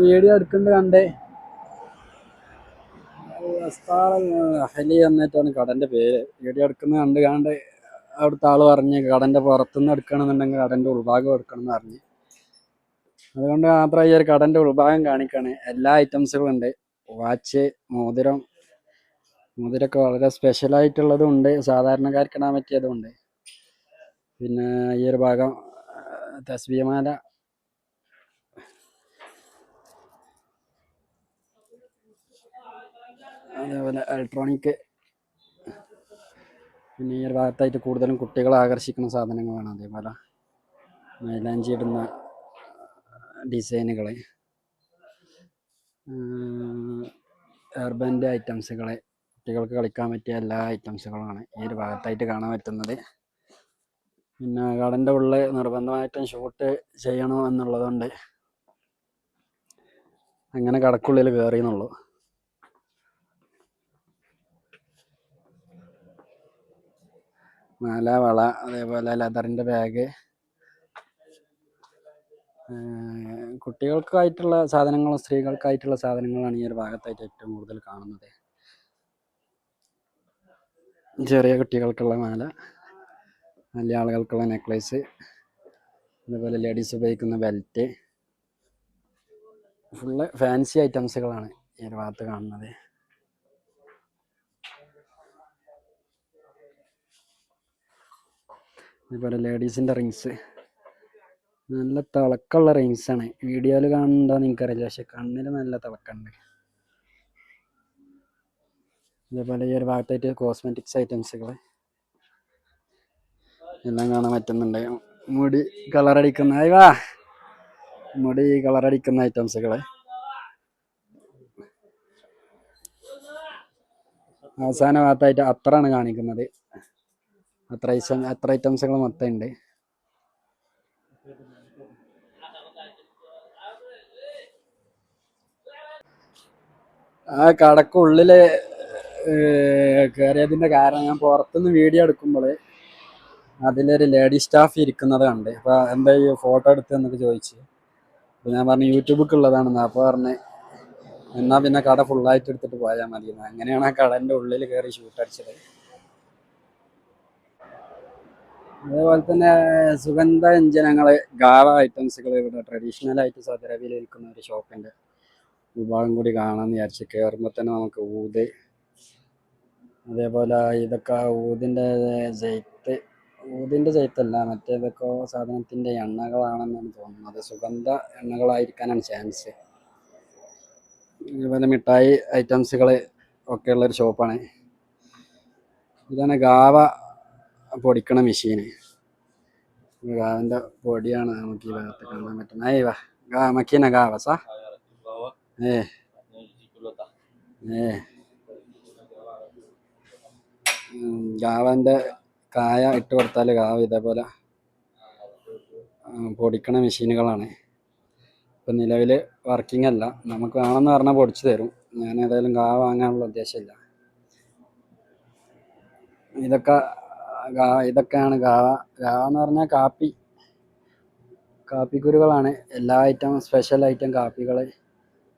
വീഡിയോ എടുക്കേണ്ടത് കണ്ടേ അഹലി എന്നിട്ടാണ് കടൻ്റെ പേര്. വീഡിയോ എടുക്കുന്നത് കണ്ട് അവിടുത്തെ ആൾ പറഞ്ഞ് കടൻ്റെ പുറത്തുനിന്ന് എടുക്കണമെന്നുണ്ടെങ്കിൽ കടൻ്റെ ഉൾഭാഗം എടുക്കണം എന്ന് പറഞ്ഞ്. അതുകൊണ്ട് മാത്രം ഈ ഒരു കടൻ്റെ ഉൾഭാഗം കാണിക്കാണ്. എല്ലാ ഐറ്റംസുകളും ഉണ്ട്. വാച്ച്, മോതിരമൊക്കെ വളരെ സ്പെഷ്യലായിട്ടുള്ളതും ഉണ്ട്, സാധാരണക്കാർക്കിടാൻ പറ്റിയതും ഉണ്ട്. പിന്നെ ഈ ഒരു ഭാഗം തസ്ബീഹ് മാല, അതേപോലെ ഇലക്ട്രോണിക്. പിന്നെ ഈ ഒരു ഭാഗത്തായിട്ട് കൂടുതലും കുട്ടികളെ ആകർഷിക്കുന്ന സാധനങ്ങളാണ്. അതേപോലെ മൈലാഞ്ചി ഇടുന്ന ഡിസൈനുകൾ, ഹെയർ ബാൻഡ് ഐറ്റംസുകൾ, കുട്ടികൾക്ക് കളിക്കാൻ പറ്റിയ എല്ലാ ഐറ്റംസുകളാണ് ഈ ഒരു ഭാഗത്തായിട്ട് കാണാൻ പറ്റുന്നത്. പിന്നെ കടൻ്റെ ഉള്ളിൽ നിർബന്ധമായിട്ടും ഷൂട്ട് ചെയ്യണം എന്നുള്ളതുകൊണ്ട് അങ്ങനെ കടക്കുള്ളിൽ കയറിയെന്നുള്ളൂ. മാല, വള, അതേപോലെ ലെതറിൻ്റെ ബാഗ്, കുട്ടികൾക്കായിട്ടുള്ള സാധനങ്ങളും സ്ത്രീകൾക്കായിട്ടുള്ള സാധനങ്ങളാണ് ഈ ഒരു ഭാഗത്തായിട്ട് ഏറ്റവും കൂടുതൽ കാണുന്നത്. ചെറിയ കുട്ടികൾക്കുള്ള മാല, വലിയ ആളുകൾക്കുള്ള നെക്ലേസ്, അതേപോലെ ലേഡീസ് ഉപയോഗിക്കുന്ന ബെൽറ്റ്, ഫുള്ള് ഫാൻസി ഐറ്റംസുകളാണ് ഈ ഒരു ഭാഗത്ത് കാണുന്നത്. അതേപോലെ ലേഡീസിൻ്റെ റിങ്സ്, നല്ല തിളക്കമുള്ള റിങ്സാണ്. വീഡിയോയിൽ കാണുന്നുണ്ടോയെന്ന് എനിക്കറിയില്ല, പക്ഷെ കണ്ണിൽ നല്ല തിളക്കമുണ്ട്. അതേപോലെ ഈ ഒരു ഭാഗത്തായിട്ട് കോസ്മെറ്റിക്സ് ഐറ്റംസുകൾ എല്ലാം കാണാൻ പറ്റുന്നുണ്ട്. മുടി കളറടിക്കുന്ന ഐറ്റംസുകൾ. അവസാന ഭാഗത്തായിട്ട് അത്തറാണ് കാണിക്കുന്നത്. അത്ര ഐറ്റംസുകൾ മൊത്തം ഉണ്ട്. ആ കടക്കുള്ളിൽ കയറിയതിൻ്റെ കാരണം, ഞാൻ പുറത്തുനിന്ന് വീഡിയോ എടുക്കുമ്പോൾ അതിലൊരു ലേഡി സ്റ്റാഫ് ഇരിക്കുന്നത് കണ്ട്. അപ്പോൾ എന്താ ഈ ഫോട്ടോ എടുത്ത് എന്നൊക്കെ ചോദിച്ചു. അപ്പോൾ ഞാൻ പറഞ്ഞു യൂട്യൂബിലേക്ക് ഉള്ളതാണെന്ന്. അപ്പോൾ പറഞ്ഞ് എന്നാൽ പിന്നെ കട ഫുള്ളായിട്ട് എടുത്തിട്ട് പോയാൽ മതി. അങ്ങനെയാണ് ആ കടൻ്റെ ഉള്ളിൽ കയറി ഷൂട്ട് അടിച്ചത്. അതേപോലെ തന്നെ സുഗന്ധ വ്യഞ്ജനങ്ങൾ, ഗാവ ഐറ്റംസുകൾ ഇവിടെ ട്രഡീഷണലായിട്ട് സൗദി അറേബ്യയിൽ വിൽക്കുന്ന ഒരു ഷോപ്പിൻ്റെ വിഭാഗം കൂടി കാണാമെന്ന് വിചാരിച്ചു. കയറുമ്പോൾ തന്നെ നമുക്ക് ഊത്, അതേപോലെ ഇതൊക്കെ ഊതിൻ്റെ ജെയ്ത്തല്ല, മറ്റേതൊക്കെ സാധനത്തിൻ്റെ എണ്ണകളാണെന്നാണ് തോന്നുന്നത്. സുഗന്ധ എണ്ണകളായിരിക്കാനാണ് ചാൻസ്. അതേപോലെ മിഠായി ഐറ്റംസുകൾ ഒക്കെ ഉള്ളൊരു ഷോപ്പാണ്. ഇതാണ് ഗാവ പൊടിക്കണ മെഷീന്. ഗാവിൻ്റെ പൊടിയാണ് നമുക്ക് ഈ ഭാഗത്ത് കാണാൻ പറ്റുന്നത്. മക്കീന ഗാവ സാ ഗാവൻ്റെ കായ ഇട്ട് കൊടുത്താൽ ഗാവ് ഇതേപോലെ പൊടിക്കണ മെഷീനുകളാണ്. ഇപ്പം നിലവിൽ വർക്കിംഗ് അല്ല. നമുക്ക് വേണമെന്ന് പറഞ്ഞാൽ പൊടിച്ചു തരും. ഞാൻ ഏതായാലും ഗാവ വാങ്ങാനുള്ള ഉദ്ദേശമില്ല. ഇതൊക്കെയാണ് ഗാവ. ഗാവ എന്ന് പറഞ്ഞാൽ കാപ്പിക്കുരുകളാണ്. എല്ലാ ഐറ്റം സ്പെഷ്യൽ ഐറ്റം കാപ്പികൾ,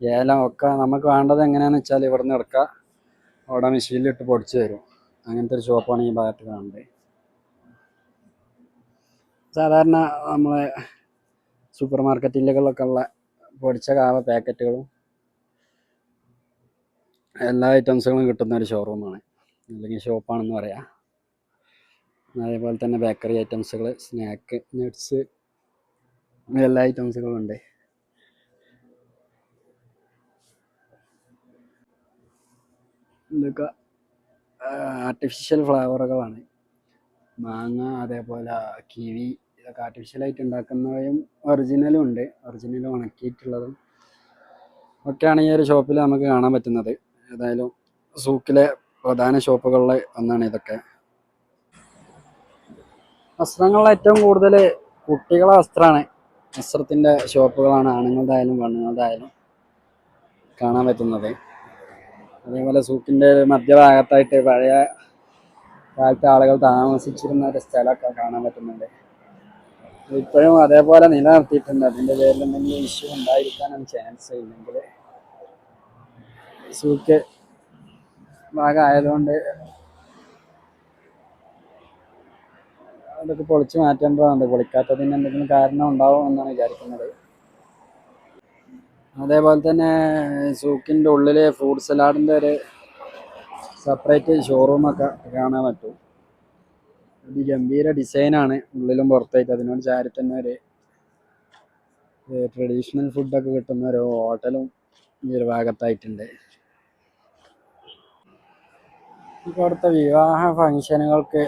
ഏലം ഒക്കെ നമുക്ക് വേണ്ടത് എങ്ങനെയാണെന്ന് വെച്ചാൽ ഇവിടുന്ന് എടുക്കുക, അവിടെ മെഷീനിലിട്ട് പൊടിച്ചു തരും. അങ്ങനത്തെ ഒരു ഷോപ്പാണ് ഈ ഭാഗത്ത് കാണുന്നത്. സാധാരണ നമ്മളെ സൂപ്പർ മാർക്കറ്റിലൊക്കെ ഉള്ള പൊടിച്ച കാവ പാക്കറ്റുകളും എല്ലാ ഐറ്റംസുകളും കിട്ടുന്ന ഒരു ഷോറൂമാണ്, അല്ലെങ്കിൽ ഷോപ്പാണെന്ന് പറയാം. അതേപോലെ തന്നെ ബേക്കറി ഐറ്റംസുകൾ, സ്നാക്ക്, നട്ട്സ്, എല്ലാ ഐറ്റംസുകളും ഉണ്ട്. ഇതൊക്കെ ആർട്ടിഫിഷ്യൽ ഫ്ലവറുകളാണ്. മാങ്ങ, അതേപോലെ കിവി, ഇതൊക്കെ ആർട്ടിഫിഷ്യലായിട്ട് ഉണ്ടാക്കുന്നവയും ഒറിജിനലും ഉണ്ട്. ഒറിജിനലും ഉണക്കിയിട്ടുള്ളതും ഒക്കെയാണ് ഈ ഒരു ഷോപ്പിൽ നമുക്ക് കാണാൻ പറ്റുന്നത്. ഏതായാലും സൂക്കിലെ പ്രധാന ഷോപ്പുകളിൽ ഒന്നാണ് ഇതൊക്കെ. വസ്ത്രങ്ങളിൽ ഏറ്റവും കൂടുതൽ കുട്ടികളെ വസ്ത്രമാണ്. വസ്ത്രത്തിൻ്റെ ഷോപ്പുകളാണ് ആണുങ്ങളുടെ ആയാലും പെണ്ണുങ്ങളുടെ ആയാലും കാണാൻ പറ്റുന്നത്. അതേപോലെ സൂക്കിൻ്റെ മധ്യഭാഗത്തായിട്ട് പഴയ കാലത്തെ ആളുകൾ താമസിച്ചിരുന്ന ഒരു സ്ഥലമൊക്കെ കാണാൻ പറ്റുന്നുണ്ട്. ഇപ്പോഴും അതേപോലെ നിലനിർത്തിയിട്ടുണ്ട്. അതിൻ്റെ പേരിൽ എന്തെങ്കിലും ഇഷ്യൂ ഉണ്ടായിരിക്കാനാണ് ചാൻസ്. ഇല്ലെങ്കിൽ സൂക്ക് ഭാഗമായതുകൊണ്ട് അതൊക്കെ പൊളിച്ച് മാറ്റേണ്ടതുണ്ട്. പൊളിക്കാത്തതിന് എന്തെങ്കിലും കാരണം ഉണ്ടാവും എന്നാണ് വിചാരിക്കുന്നത്. അതേപോലെ തന്നെ സൂക്കിൻ്റെ ഉള്ളിൽ ഫ്രൂട്ട് സലാഡിൻ്റെ ഒരു സെപ്പറേറ്റ് ഷോറൂമൊക്കെ കാണാൻ പറ്റും. ഒരു ഗംഭീര ഡിസൈനാണ് ഉള്ളിലും പുറത്തായിട്ട്. അതിനോട് ചാരി തന്നെ ഒരു ട്രഡീഷണൽ ഫുഡൊക്കെ കിട്ടുന്ന ഒരു ഹോട്ടലും ഈ ഒരു ഭാഗത്തായിട്ടുണ്ട്. ഇപ്പോൾ അടുത്ത വിവാഹ ഫംഗ്ഷനുകൾക്ക്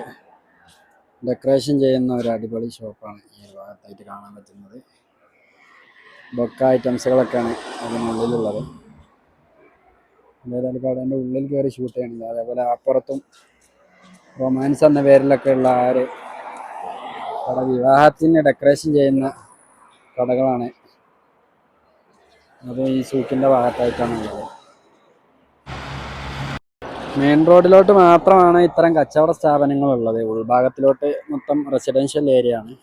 ഡെക്കറേഷൻ ചെയ്യുന്ന ഒരു അടിപൊളി ഷോപ്പാണ് ഈ ഒരു ഭാഗത്തായിട്ട് കാണാൻ പറ്റുന്നത്. ബൊക്ക ഐറ്റംസുകളൊക്കെയാണ് അതിനുള്ളിലുള്ളത്. അതേപോലെ കടേൻ്റെ ഉള്ളിൽ കയറി ഷൂട്ട് ചെയ്യുന്നത്. അതേപോലെ അപ്പുറത്തും റൊമാൻസ് എന്ന പേരിലൊക്കെ ഉള്ള ആ ഒരു കട വിവാഹത്തിന് ഡെക്കറേഷൻ ചെയ്യുന്ന കടകളാണ്. അത് ഈ സൂക്കിൻ്റെ ഭാഗത്തായിട്ടാണ് ഉള്ളത്. മെയിൻ റോഡിലോട്ട് മാത്രമാണ് ഇത്തരം കച്ചവട സ്ഥാപനങ്ങളുള്ളത്. ഉൾഭാഗത്തിലോട്ട് മൊത്തം റെസിഡൻഷ്യൽ ഏരിയ ആണ്.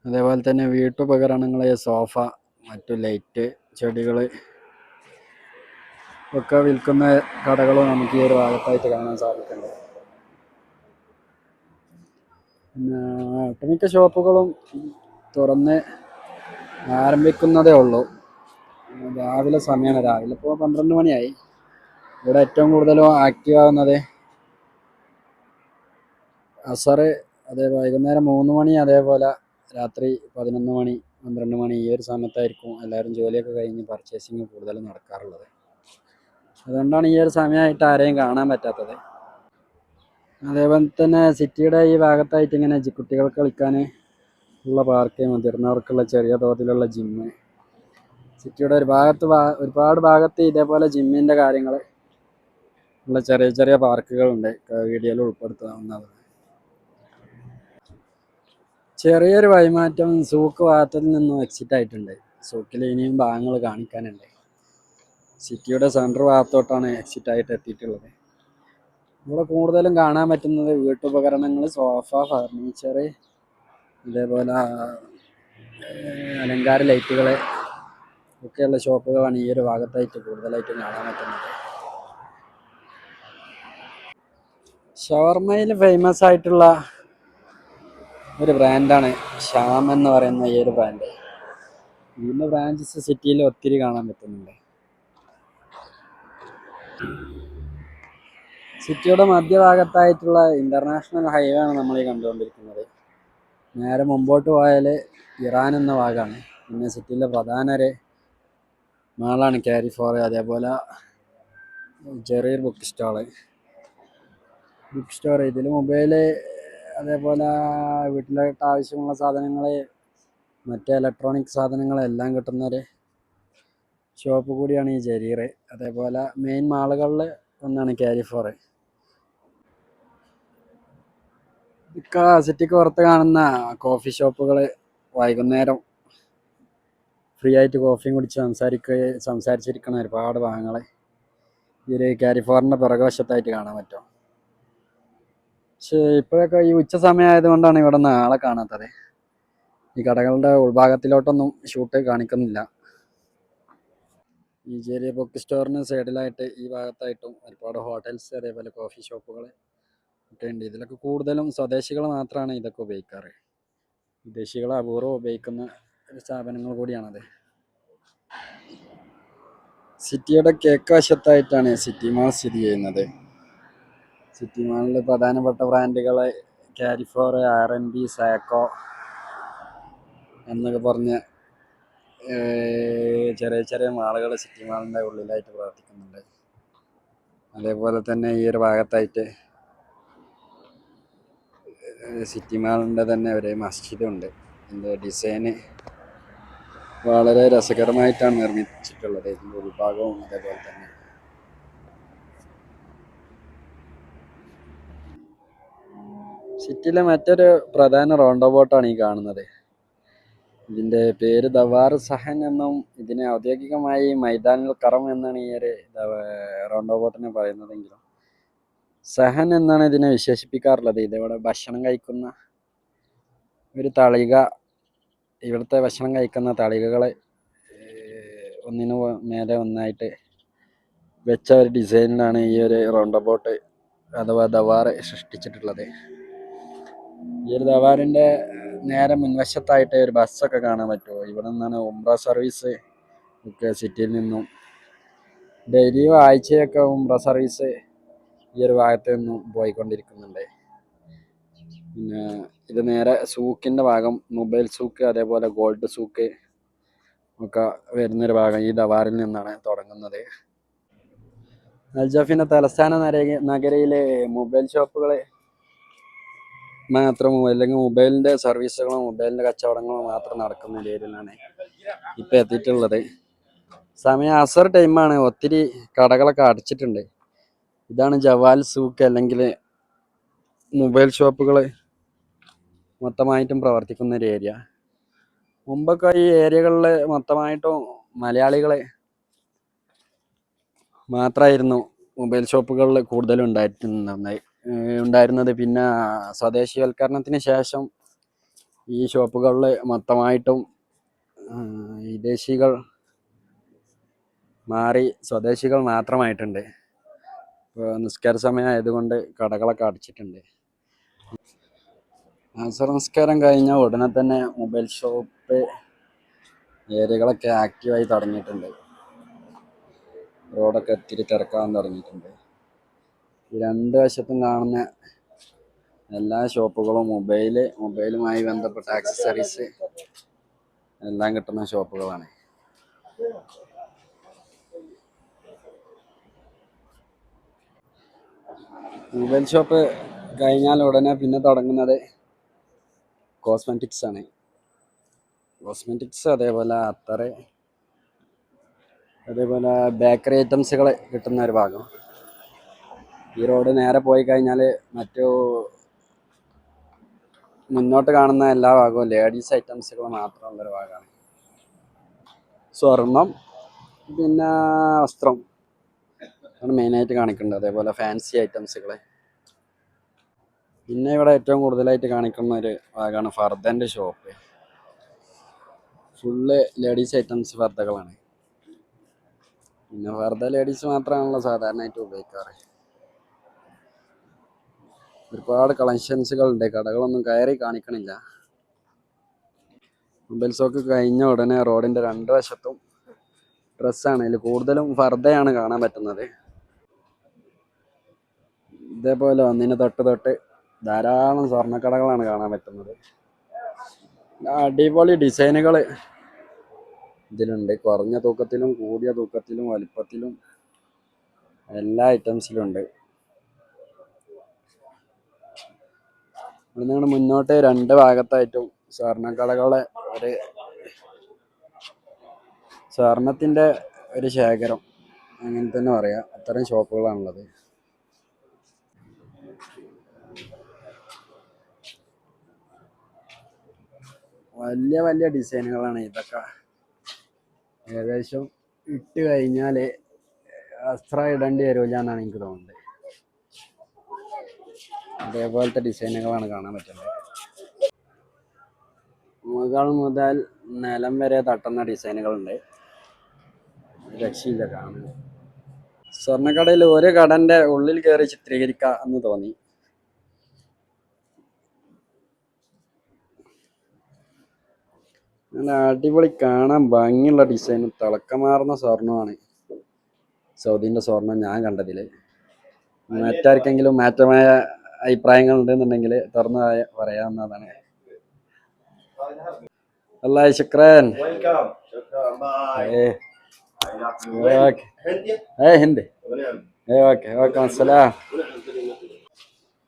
അതേപോലെ തന്നെ വീട്ടുപകരണങ്ങൾ, സോഫ, മറ്റു ലൈറ്റ്, ചെടികൾ ഒക്കെ വിൽക്കുന്ന കടകളും നമുക്ക് ഈ ഒരു ഭാഗത്തായിട്ട് കാണാൻ സാധിക്കുന്നുണ്ട്. പിന്നെ ഒട്ടുമിക്ക ഷോപ്പുകളും തുറന്ന് ആരംഭിക്കുന്നതേ ഉള്ളൂ. രാവിലെ സമയമാണ്. രാവിലെ ഇപ്പോൾ 12 മണിയായി. ഇവിടെ ഏറ്റവും കൂടുതലും ആക്റ്റീവ് ആവുന്നത് അസർ, അതേ വൈകുന്നേരം 3 മണി, അതേപോലെ രാത്രി 11 മണി 12 മണി ഈ ഒരു സമയത്തായിരിക്കും എല്ലാവരും ജോലിയൊക്കെ കഴിഞ്ഞ് പർച്ചേസിങ് കൂടുതലും നടക്കാറുള്ളത്. അതുകൊണ്ടാണ് ഈ ഒരു സമയമായിട്ട് ആരെയും കാണാൻ പറ്റാത്തത്. അതേപോലെ തന്നെ സിറ്റിയുടെ ഈ ഭാഗത്തായിട്ട് ഇങ്ങനെ കുട്ടികൾക്ക് കളിക്കാൻ ഉള്ള പാർക്ക്, മുതിർന്നവർക്കുള്ള ചെറിയ തോതിലുള്ള ജിമ്മ്, സിറ്റിയുടെ ഒരുപാട് ഭാഗത്ത് ഇതേപോലെ ജിമ്മിൻ്റെ കാര്യങ്ങൾ ഉള്ള ചെറിയ ചെറിയ പാർക്കുകളുണ്ട്. വീഡിയോയിൽ ഉൾപ്പെടുത്താവുന്നതാണ്. ചെറിയൊരു വഴിമാറ്റം സൂക്ക് ഭാഗത്തിൽ നിന്നും എക്സിറ്റ് ആയിട്ടുണ്ട്. സൂക്കിൽ ഇനിയും ഭാഗങ്ങൾ കാണിക്കാനുണ്ട്. സിറ്റിയുടെ സെൻട്രൽ ഭാഗത്തോട്ടാണ് എക്സിറ്റ് ആയിട്ട് എത്തിയിട്ടുള്ളത്. ഇവിടെ കൂടുതലും കാണാൻ പറ്റുന്നത് വീട്ടുപകരണങ്ങൾ, സോഫ, ഫർണിച്ചർ, ഇതേപോലെ അലങ്കാര ലൈറ്റുകൾ ഒക്കെയുള്ള ഷോപ്പുകളാണ് ഈ ഒരു ഭാഗത്തായിട്ട് കൂടുതലായിട്ട് കാണാൻ പറ്റുന്നത്. ഷവർമയിൽ ഫേമസ് ആയിട്ടുള്ള ഒരു ബ്രാൻഡാണ് ഷാം എന്ന് പറയുന്ന ഈ ഒരു ബ്രാൻഡ്. ഇതിൻ്റെ ബ്രാഞ്ചസ് സിറ്റിയിൽ ഒത്തിരി കാണാൻ പറ്റുന്നുണ്ട്. സിറ്റിയുടെ മധ്യഭാഗത്തായിട്ടുള്ള ഇൻ്റർനാഷണൽ ഹൈവേ ആണ് നമ്മൾ ഈ കണ്ടുകൊണ്ടിരിക്കുന്നത്. നേരെ മുമ്പോട്ട് പോയാൽ ഇറാൻ എന്ന ഭാഗമാണ്. പിന്നെ സിറ്റിയിലെ പ്രധാന ഒരു മാളാണ് കാരിഫോർ. അതേപോലെ ചെറിയൊരു ബുക്ക് സ്റ്റോർ, ഇതിൽ മൊബൈല്, അതേപോലെ വീട്ടിലോട്ട് ആവശ്യമുള്ള സാധനങ്ങൾ, മറ്റ് ഇലക്ട്രോണിക് സാധനങ്ങളെല്ലാം കിട്ടുന്നൊരു ഷോപ്പ് കൂടിയാണ് ഈ ജരീർ. അതേപോലെ മെയിൻ മാളുകളിൽ ഒന്നാണ് കാരിഫോർ. സിറ്റിക്ക് പുറത്ത് കാണുന്ന കോഫി ഷോപ്പുകൾ വൈകുന്നേരം ഫ്രീ ആയിട്ട് കോഫിയും കുടിച്ച് സംസാരിച്ചിരിക്കുന്ന ഒരുപാട് ഭാഗങ്ങൾ ഈ ഒരു കാരിഫോറിൻ്റെ പിറകുവശത്തായിട്ട് കാണാൻ പറ്റും. പക്ഷേ ഇപ്പോഴൊക്കെ ഈ ഉച്ച സമയമായതുകൊണ്ടാണ് ഇവിടെ നിന്ന് ആളെ കാണാത്തത്. ഈ കടകളുടെ ഉൾഭാഗത്തിലോട്ടൊന്നും ഷൂട്ട് കാണിക്കുന്നില്ല. ഈ ചെറിയ ബുക്ക് സ്റ്റോറിന് സൈഡിലായിട്ട് ഈ ഭാഗത്തായിട്ടും ഒരുപാട് ഹോട്ടൽസ്, അതേപോലെ കോഫി ഷോപ്പുകൾ ഒക്കെ ഉണ്ട്. ഇതിലൊക്കെ കൂടുതലും സ്വദേശികൾ മാത്രമാണ് ഇതൊക്കെ ഉപയോഗിക്കാറ്. വിദേശികൾ അപൂർവം ഉപയോഗിക്കുന്ന ഒരു സ്ഥാപനങ്ങൾ കൂടിയാണത്. സിറ്റിയുടെ കിഴക്ക് വശത്തായിട്ടാണ് സിറ്റി മാൾ സ്ഥിതി ചെയ്യുന്നത്. സിറ്റി മാളിൽ പ്രധാനപ്പെട്ട ബ്രാൻഡുകൾ കാരിഫോർ, R&B, സാക്കോ എന്നൊക്കെ പറഞ്ഞ് ചെറിയ ചെറിയ മാളുകൾ സിറ്റി മാളിൻ്റെ ഉള്ളിലായിട്ട് പ്രവർത്തിക്കുന്നുണ്ട്. അതേപോലെ തന്നെ ഈ ഒരു ഭാഗത്തായിട്ട് സിറ്റി മാളിൻ്റെ തന്നെ ഒരു മസ്ജിദുണ്ട്. ഇതിൻ്റെ ഡിസൈന് വളരെ രസകരമായിട്ടാണ് നിർമ്മിച്ചിട്ടുള്ളത്. ഇതിൻ്റെ ഉൾഭാഗവും അതേപോലെ തന്നെ. സിറ്റിയിലെ മറ്റൊരു പ്രധാന റൗണ്ട് ബോട്ടാണ് ഈ കാണുന്നത്. ഇതിൻ്റെ പേര് ദവാർ സഹൻ എന്നും ഇതിനെ ഔദ്യോഗികമായി മൈതാനുൽ കറം എന്നാണ് ഈ ഒരു റൗണ്ട് ബോട്ടിനെ പറയുന്നതെങ്കിലും സഹൻ എന്നാണ് ഇതിനെ വിശേഷിപ്പിക്കാറുള്ളത്. ഇതിവിടെ ഭക്ഷണം കഴിക്കുന്ന ഒരു തളിക, ഇവിടുത്തെ ഭക്ഷണം കഴിക്കുന്ന തളികകൾ ഒന്നിനു മേലെ ഒന്നായിട്ട് വെച്ച ഒരു ഡിസൈനിലാണ് ഈ ഒരു റൗണ്ട് ബോട്ട് അഥവാ ദവാർ സൃഷ്ടിച്ചിട്ടുള്ളത്. ഈ ഒരു ദവാറിൻ്റെ നേരെ മുൻവശത്തായിട്ട് ഒരു ബസ്സൊക്കെ കാണാൻ പറ്റുമോ. ഇവിടെ നിന്നാണ് ഉംറ സർവീസ് ഒക്കെ സിറ്റിയിൽ നിന്നും ഡെയിലി ആഴ്ചയൊക്കെ ഉംറ സർവീസ് ഈ ഒരു ഭാഗത്ത് നിന്നും പോയിക്കൊണ്ടിരിക്കുന്നുണ്ട്. പിന്നെ ഇത് നേരെ സൂക്കിൻ്റെ ഭാഗം, മൊബൈൽ സൂക്ക്, അതേപോലെ ഗോൾഡ് സൂക്ക് ഒക്കെ വരുന്നൊരു ഭാഗം ഈ ദവാറിൽ നിന്നാണ് തുടങ്ങുന്നത്. അൽജഫിന്റെ തലസ്ഥാന നഗരയിലെ മൊബൈൽ ഷോപ്പുകൾ മാത്രമോ അല്ലെങ്കിൽ മൊബൈലിന്റെ സർവീസുകളോ മൊബൈലിന്റെ കച്ചവടങ്ങളോ മാത്രം നടക്കുന്ന ഏരിയയിലാണ് ഇപ്പൊ എത്തിയിട്ടുള്ളത്. സമയം അസർ ടൈമാണ്. ഒത്തിരി കടകളൊക്കെ അടച്ചിട്ടുണ്ട്. ഇതാണ് ജവാൽ സൂക്ക് അല്ലെങ്കിൽ മൊബൈൽ ഷോപ്പുകൾ മൊത്തമായിട്ടും പ്രവർത്തിക്കുന്ന ഒരു ഏരിയ. മുമ്പൊക്കെ ഈ ഏരിയകളിൽ മൊത്തമായിട്ടും മലയാളികളെ മാത്രമായിരുന്നു മൊബൈൽ ഷോപ്പുകളിൽ കൂടുതലും ഉണ്ടായിരുന്നത്. പിന്നെ സ്വദേശീയവൽക്കരണത്തിന് ശേഷം ഈ ഷോപ്പുകളിൽ മൊത്തമായിട്ടും വിദേശികൾ മാറി സ്വദേശികൾ മാത്രമായിട്ടുണ്ട്. ഇപ്പോൾ നിസ്കാര സമയം ആയതുകൊണ്ട് കടകളൊക്കെ അടച്ചിട്ടുണ്ട്. അസർ നിസ്കാരം കഴിഞ്ഞ ഉടനെ തന്നെ മൊബൈൽ ഷോപ്പ് ഏരിയകളൊക്കെ ആക്റ്റീവായി തുടങ്ങിയിട്ടുണ്ട്. റോഡൊക്കെ ഒത്തിരി തിരക്കാൻ തുടങ്ങിയിട്ടുണ്ട്. ഈ രണ്ട് വശത്തും കാണുന്ന എല്ലാ ഷോപ്പുകളും മൊബൈലുമായി ബന്ധപ്പെട്ട ആക്സസറീസ് എല്ലാം കിട്ടുന്ന ഷോപ്പുകളാണ്. മൊബൈൽ ഷോപ്പ് കഴിഞ്ഞാൽ ഉടനെ പിന്നെ തുടങ്ങുന്നത് കോസ്മെറ്റിക്സ് ആണ്. കോസ്മെറ്റിക്സ്, അതേപോലെ അത്തറ്, അതേപോലെ ബേക്കറി ഐറ്റംസുകൾ കിട്ടുന്ന ഒരു ഭാഗം. ഈ റോഡ് നേരെ പോയി കഴിഞ്ഞാൽ മുന്നോട്ട് കാണുന്ന എല്ലാ ഭാഗവും ലേഡീസ് ഐറ്റംസുകൾ മാത്രമുള്ളൊരു ഭാഗമാണ്. സ്വർണം, പിന്നെ വസ്ത്രം ആണ് മെയിനായിട്ട് കാണിക്കുന്നത്. അതേപോലെ ഫാൻസി ഐറ്റംസുകൾ. പിന്നെ ഇവിടെ ഏറ്റവും കൂടുതലായിട്ട് കാണിക്കുന്ന ഒരു ഭാഗമാണ് ഫർദൻ്റെ ഷോപ്പ്. ഫുള്ള് ലേഡീസ് ഐറ്റംസ് ഫർദകളാണ്. പിന്നെ ഫർദ ലേഡീസ് മാത്രമാണല്ലോ സാധാരണയായിട്ട് ഉപയോഗിക്കാറ്. ഒരുപാട് കളക്ഷൻസുകളുണ്ട്. കടകളൊന്നും കയറി കാണിക്കണില്ല. മൊബൈൽ ഷോപ്പ് കഴിഞ്ഞ ഉടനെ റോഡിൻ്റെ രണ്ട് വശത്തും ഡ്രസ്സാണ്. ഇതിൽ കൂടുതലും ഫർദയാണ് കാണാൻ പറ്റുന്നത്. ഇതേപോലെ ഒന്നിന് തൊട്ട് ധാരാളം സ്വർണ്ണക്കടകളാണ് കാണാൻ പറ്റുന്നത്. അടിപൊളി ഡിസൈനുകൾ ഇതിലുണ്ട്. കുറഞ്ഞ തൂക്കത്തിലും കൂടിയ തൂക്കത്തിലും വലിപ്പത്തിലും എല്ലാ ഐറ്റംസിലും ഉണ്ട്. ഇവിടെ നിന്ന് മുന്നോട്ട് രണ്ട് ഭാഗത്തായിട്ടും സ്വർണ്ണക്കടകളെ സ്വർണത്തിൻ്റെ ഒരു ശേഖരം അങ്ങനെ തന്നെ പറയാം. അത്തരം ഷോപ്പുകളാണുള്ളത്. വലിയ വലിയ ഡിസൈനുകളാണ് ഇതൊക്കെ. ഏകദേശം ഇട്ട് കഴിഞ്ഞാൽ വസ്ത്രം ഇടേണ്ടി വരില്ല എന്നാണ് എനിക്ക് തോന്നുന്നത്. അതേപോലത്തെ ഡിസൈനുകളാണ് കാണാൻ പറ്റുന്നത്. മുകൾ മുതൽ നിലം വരെ തട്ടുന്ന ഡിസൈനുകളുണ്ട്. രക്ഷയില്ല കാണുന്നത്. സ്വർണ്ണക്കടയിൽ ഒരു കടന്റെ ഉള്ളിൽ കയറി ചിത്രീകരിക്കുക എന്ന് തോന്നി. നല്ല അടിപൊളി കാണാൻ ഭംഗിയുള്ള ഡിസൈനും തിളക്കമാർന്ന സ്വർണ്ണമാണ് സൗദിൻ്റെ സ്വർണം ഞാൻ കണ്ടതിൽ. മറ്റാർക്കെങ്കിലും മാറ്റമായ അഭിപ്രായങ്ങൾ ഉണ്ടെന്നുണ്ടെങ്കിൽ തുറന്നു പറയാവുന്നതാണ്. അല്ലാഹ് ശുക്രാൻ.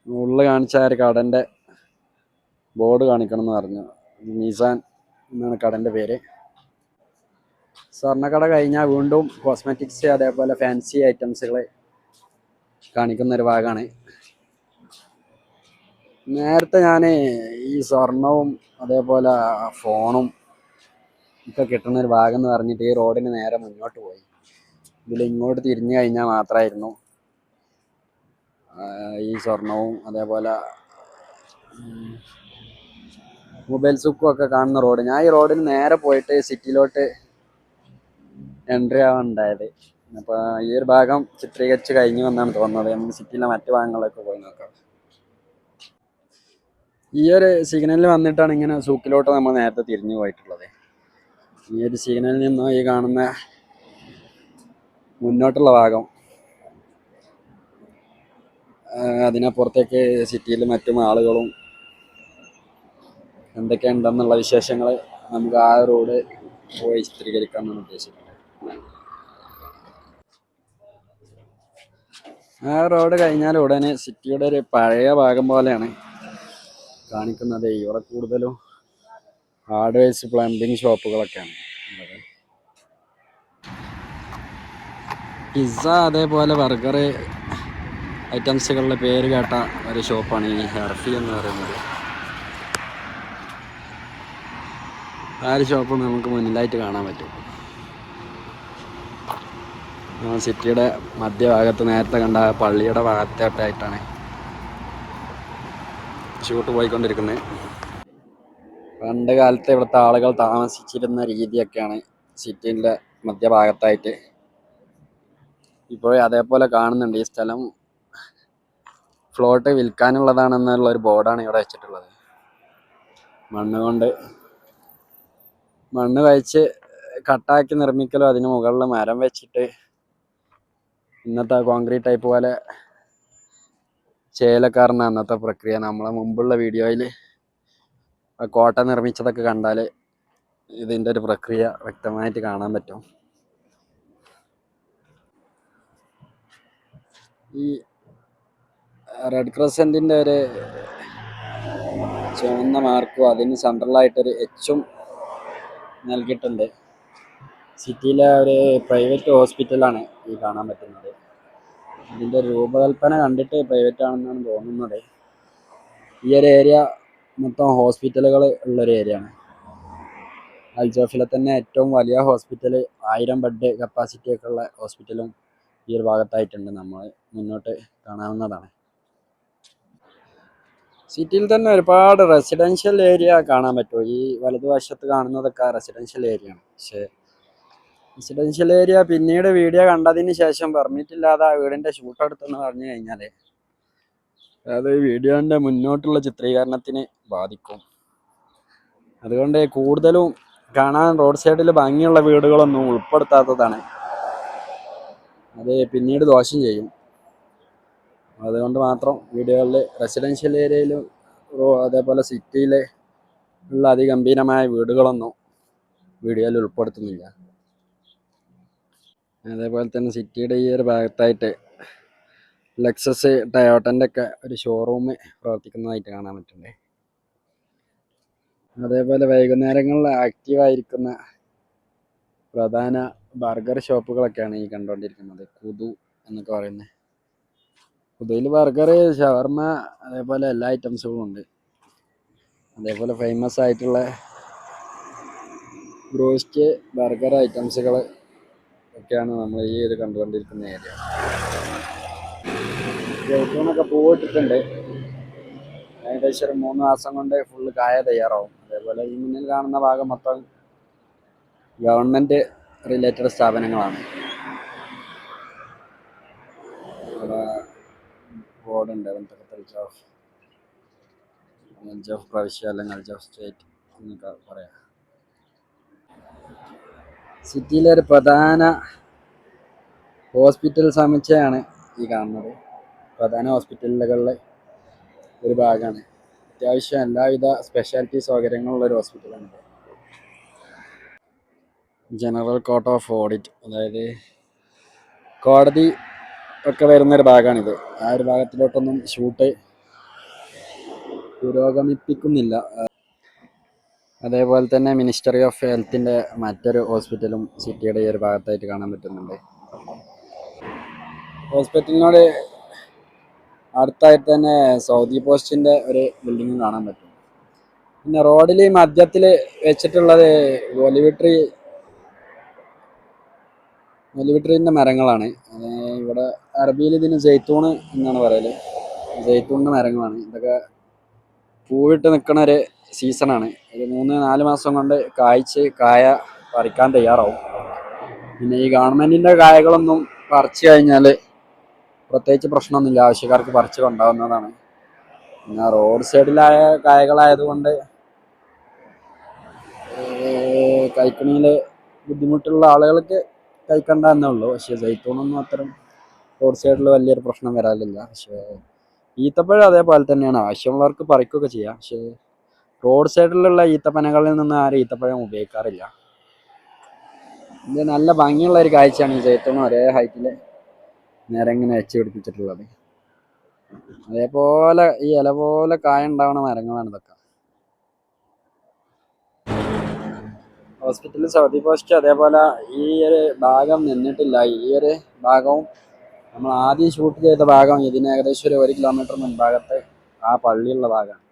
ഉള്ളിൽ കാണിച്ച ഒരു കടന്റെ ബോർഡ് കാണിക്കണം എന്ന് പറഞ്ഞു. നിസാൻ എന്നാണ് കടന്റെ പേര്. സ്വർണ്ണക്കട കഴിഞ്ഞാൽ വീണ്ടും കോസ്മെറ്റിക്സ്, അതേപോലെ ഫാൻസി ഐറ്റംസുകൾ കാണിക്കുന്ന ഒരു ഭാഗമാണ്. നേരത്തെ ഞാൻ ഈ സ്വർണവും അതേപോലെ ഫോണും ഒക്കെ കിട്ടുന്ന ഒരു ഭാഗം എന്ന് പറഞ്ഞിട്ട് ഈ റോഡിന് നേരെ മുന്നോട്ട് പോയി. ഇതിൽ ഇങ്ങോട്ട് തിരിഞ്ഞു കഴിഞ്ഞാൽ മാത്രമായിരുന്നു ഈ സ്വർണവും അതേപോലെ മൊബൈൽ സൂക്കും ഒക്കെ കാണുന്ന റോഡ്. ഞാൻ ഈ റോഡിന് നേരെ പോയിട്ട് സിറ്റിയിലോട്ട് എൻട്രി ആവാൻ ഉണ്ടായത്. അപ്പോൾ ഈ ഒരു ഭാഗം ചിത്രീകരിച്ച് കഴിഞ്ഞു എന്നാണ് തോന്നുന്നത്. നമുക്ക് സിറ്റിയിലെ മറ്റു ഭാഗങ്ങളിലൊക്കെ പോയി നോക്കാം. ഈ ഒരു സിഗ്നലിൽ വന്നിട്ടാണ് ഇങ്ങനെ സൂക്കിലോട്ട് നമ്മൾ നേരത്തെ തിരിഞ്ഞു പോയിട്ടുള്ളത്. ഈ ഒരു സിഗ്നലിൽ നിന്നും ഈ കാണുന്ന മുന്നോട്ടുള്ള ഭാഗം, അതിനപ്പുറത്തേക്ക് സിറ്റിയിൽ മറ്റും ആളുകളും എന്തൊക്കെയുണ്ടെന്നുള്ള വിശേഷങ്ങൾ നമുക്ക് ആ റോഡ് പോയി ചിത്രീകരിക്കാമെന്നാണ് ഉദ്ദേശിക്കുന്നത്. ആ റോഡ് കഴിഞ്ഞാൽ ഉടനെ സിറ്റിയുടെ ഒരു പഴയ ഭാഗം പോലെയാണ് കാണിക്കുന്നത്. ഇവിടെ കൂടുതലും ഹാർഡ്വെയർസ് പ്ലംബിംഗ് ഷോപ്പുകളൊക്കെയാണ് ഉള്ളത്. പിസ്സ അതേപോലെ ബർഗർ ഐറ്റംസുകളുടെ പേര് കേട്ട ഒരു ഷോപ്പാണ് ഈ ഹെർഫി എന്ന് പറയുന്നത്. ആ ഒരു ഷോപ്പ് നമുക്ക് മുന്നിലായിട്ട് കാണാൻ പറ്റും. സിറ്റിയുടെ മധ്യഭാഗത്ത് നേരത്തെ കണ്ട പള്ളിയുടെ ഭാഗത്തായിട്ടാണ് ഷൂട്ട് പോയിക്കൊണ്ടിരിക്കുന്നത്. പണ്ട് കാലത്ത് ഇവിടുത്തെ ആളുകൾ താമസിച്ചിരുന്ന രീതിയൊക്കെയാണ് സിറ്റിൻ്റെ മധ്യഭാഗത്തായിട്ട് ഇപ്പോഴും അതേപോലെ കാണുന്നുണ്ട്. ഈ സ്ഥലം ഫ്ലോട്ട് വിൽക്കാനുള്ളതാണെന്നുള്ള ഒരു ബോർഡാണ് ഇവിടെ വെച്ചിട്ടുള്ളത്. മണ്ണ് കഴിച്ച് കട്ടാക്കി നിർമ്മിക്കലും അതിന് മുകളിൽ മരം വെച്ചിട്ട് ഇന്നത്തെ കോൺക്രീറ്റ് ടൈപ്പ് പോലെ ചേലക്കാരന അന്നത്തെ പ്രക്രിയ. നമ്മളെ മുമ്പുള്ള വീഡിയോയിൽ കോട്ട നിർമ്മിച്ചതൊക്കെ കണ്ടാൽ ഇതിൻ്റെ ഒരു പ്രക്രിയ വ്യക്തമായിട്ട് കാണാൻ പറ്റും. ഈ റെഡ് ക്രസൻറ്റിൻ്റെ ഒരു ചുവന്ന മാർക്കും അതിന് സെൻട്രലായിട്ടൊരു എച്ചും നൽകിയിട്ടുണ്ട്. സിറ്റിയിലെ ഒരു പ്രൈവറ്റ് ഹോസ്പിറ്റലാണ് ഈ കാണാൻ പറ്റുന്നത്. ഇതിൻ്റെ രൂപകൽപ്പന കണ്ടിട്ട് പ്രൈവറ്റ് ആണെന്നാണ് തോന്നുന്നത്. ഈ ഒരു ഏരിയ മൊത്തം ഹോസ്പിറ്റലുകൾ ഉള്ളൊരു ഏരിയയാണ്. അൽജോഫിലെ തന്നെ ഏറ്റവും വലിയ ഹോസ്പിറ്റൽ, 1000 ബെഡ് കപ്പാസിറ്റി ഒക്കെ ഉള്ള ഹോസ്പിറ്റലും ഈ ഒരു ഭാഗത്തായിട്ടുണ്ട്. നമ്മൾ മുന്നോട്ട് കാണാവുന്നതാണ്. സിറ്റിയിൽ തന്നെ ഒരുപാട് റെസിഡൻഷ്യൽ ഏരിയ കാണാൻ പറ്റും. ഈ വലതുവശത്ത് കാണുന്നതൊക്കെ റെസിഡൻഷ്യൽ ഏരിയ ആണ്. പക്ഷേ റെസിഡൻഷ്യൽ ഏരിയ പിന്നീട് വീഡിയോ കണ്ടതിന് ശേഷം പെർമിറ്റ് ഇല്ലാതെ ആ വീടിൻ്റെ ഷൂട്ട് എടുത്തെന്ന് പറഞ്ഞു കഴിഞ്ഞാൽ അത് വീഡിയോൻ്റെ മുന്നോട്ടുള്ള ചിത്രീകരണത്തിന് ബാധിക്കും. അതുകൊണ്ട് കൂടുതലും കാണാൻ റോഡ് സൈഡിൽ ഭംഗിയുള്ള വീടുകളൊന്നും ഉൾപ്പെടുത്താത്തതാണ്. അത് പിന്നീട് ദോഷം ചെയ്യും. അതുകൊണ്ട് മാത്രം വീഡിയോകളിൽ റെസിഡൻഷ്യൽ ഏരിയയിലും അതേപോലെ സിറ്റിയിൽ ഉള്ള അതിഗംഭീരമായ വീടുകളൊന്നും വീഡിയോയിൽ ഉൾപ്പെടുത്തുന്നില്ല. അതേപോലെ തന്നെ സിറ്റിയുടെ ഈ ഒരു ഭാഗത്തായിട്ട് ലെക്സസ് ടയോട്ടൻ്റെ ഒക്കെ ഒരു ഷോറൂം പ്രവർത്തിക്കുന്നതായിട്ട് കാണാൻ പറ്റുന്നുണ്ട്. അതേപോലെ വൈകുന്നേരങ്ങളിൽ ആക്റ്റീവായിരിക്കുന്ന പ്രധാന ബർഗർ ഷോപ്പുകളൊക്കെയാണ് ഈ കണ്ടുകൊണ്ടിരിക്കുന്നത്. കുതു എന്നൊക്കെ പറയുന്നത്. കുതുയിൽ ബർഗർ, ഷവർമ, അതേപോലെ എല്ലാ ഐറ്റംസുകളും ഉണ്ട്. അതേപോലെ ഫേമസ് ആയിട്ടുള്ള ബ്രോസ്റ്റ്, ബർഗർ ഐറ്റംസുകൾ ഒക്കെയാണ് നമ്മൾ ഈ ഒരു കണ്ടുകൊണ്ടിരിക്കുന്ന ഏരിയ. ജൈത്തൂണൊക്കെ പൂവിട്ടിട്ടുണ്ട്. ഏകദേശം ഒരു 3 മാസം കൊണ്ട് ഫുള്ള് കായ തയ്യാറാവും. അതേപോലെ ഈ മുന്നിൽ കാണുന്ന ഭാഗം മൊത്തം ഗവൺമെൻറ് റിലേറ്റഡ് സ്ഥാപനങ്ങളാണ്. ഇവിടെ ബോർഡുണ്ട്, അൽജ് ഓഫ് പ്രവിശ്യ അല്ലെങ്കിൽ അൽജ് ഓഫ് സ്റ്റേറ്റ് എന്നൊക്കെ പറയാം. സിറ്റിയിലെ ഒരു പ്രധാന ഹോസ്പിറ്റൽ സമുച്ചയമാണ് ഈ കാണുന്നത്. പ്രധാന ഹോസ്പിറ്റലുകളിലെ ഒരു ഭാഗമാണ്. അത്യാവശ്യം എല്ലാവിധ സ്പെഷ്യാലിറ്റി സൗകര്യങ്ങളുള്ള ഒരു ഹോസ്പിറ്റലാണ്. ജനറൽ കോർട്ട് ഓഫ് ഓഡിറ്റ്, അതായത് കോടതി ഒക്കെ വരുന്നൊരു ഭാഗമാണിത്. ആ ഒരു ഭാഗത്തിലോട്ടൊന്നും ഷൂട്ട് പുരോഗമിപ്പിക്കുന്നില്ല. അതേപോലെ തന്നെ മിനിസ്റ്ററി ഓഫ് ഹെൽത്തിൻ്റെ മറ്റൊരു ഹോസ്പിറ്റലും സിറ്റിയുടെ ഈ ഒരു ഭാഗത്തായിട്ട് കാണാൻ പറ്റുന്നുണ്ട്. ഹോസ്പിറ്റലിനോട് അടുത്തായിട്ട് തന്നെ സൗദി പോസ്റ്റിൻ്റെ ഒരു ബിൽഡിങ്ങും കാണാൻ പറ്റും. പിന്നെ റോഡിൽ മധ്യത്തിൽ വെച്ചിട്ടുള്ളത് ഒലിവിട്രീൻ്റെ മരങ്ങളാണ്. ഇവിടെ അറബിയിൽ ഇതിന് ജെയ്ത്തൂണ് എന്നാണ് പറയല്. ജെയ്ത്തൂണിൻ്റെ മരങ്ങളാണ്. ഇതൊക്കെ പൂവിട്ട് നിൽക്കുന്ന ഒരു സീസണാണ്. ഒരു 3-4 മാസം കൊണ്ട് കായ പറിക്കാൻ തയ്യാറാവും. പിന്നെ ഈ ഗവൺമെൻറ്റിൻ്റെ കായകളൊന്നും പറിച്ചു കഴിഞ്ഞാൽ പ്രത്യേകിച്ച് പ്രശ്നമൊന്നുമില്ല, ആവശ്യക്കാർക്ക് പറിച്ച് കൊണ്ടാവുന്നതാണ്. പിന്നെ റോഡ് സൈഡിലായ കായകളായതുകൊണ്ട് കഴിക്കണിയിൽ ബുദ്ധിമുട്ടുള്ള ആളുകൾക്ക് കഴിക്കണ്ട എന്നേ ഉള്ളൂ. പക്ഷേ ജൈത്തൂണൊന്നും അത്തരം റോഡ് സൈഡിൽ വലിയൊരു പ്രശ്നം വരാറില്ല. പക്ഷേ ഈത്തപ്പഴം അതേപോലെ തന്നെയാണ്, ആവശ്യമുള്ളവർക്ക് പറിക്കുകയൊക്കെ ചെയ്യാം. പക്ഷേ റോഡ് സൈഡിലുള്ള ഈത്തപ്പനകളിൽ നിന്ന് ആരും ഈത്തപ്പഴം ഉപയോഗിക്കാറില്ല. ഇത് നല്ല ഭംഗിയുള്ള ഒരു കാഴ്ചയാണ്. ഈ ജൈത്തൂൺ ഒരേ ഹൈറ്റിൽ നേരെ ഇങ്ങനെ വെച്ച് പിടിപ്പിച്ചിട്ടുള്ളത്. അതേപോലെ ഈ ഇല പോലെ കായ ഉണ്ടാവുന്ന മരങ്ങളാണ് ഇതൊക്കെ. ഹോസ്പിറ്റലിൽ സൗദി പോസ്റ്റ് അതേപോലെ ഈ ഒരു ഭാഗം നിന്നിട്ടില്ല. ഈ ഒരു ഭാഗവും നമ്മൾ ആദ്യം ഷൂട്ട് ചെയ്ത ഭാഗം ഇതിന് ഏകദേശം ഒരു 1 കിലോമീറ്റർ മുൻഭാഗത്ത് ആ പള്ളിയുള്ള ഭാഗമാണ്.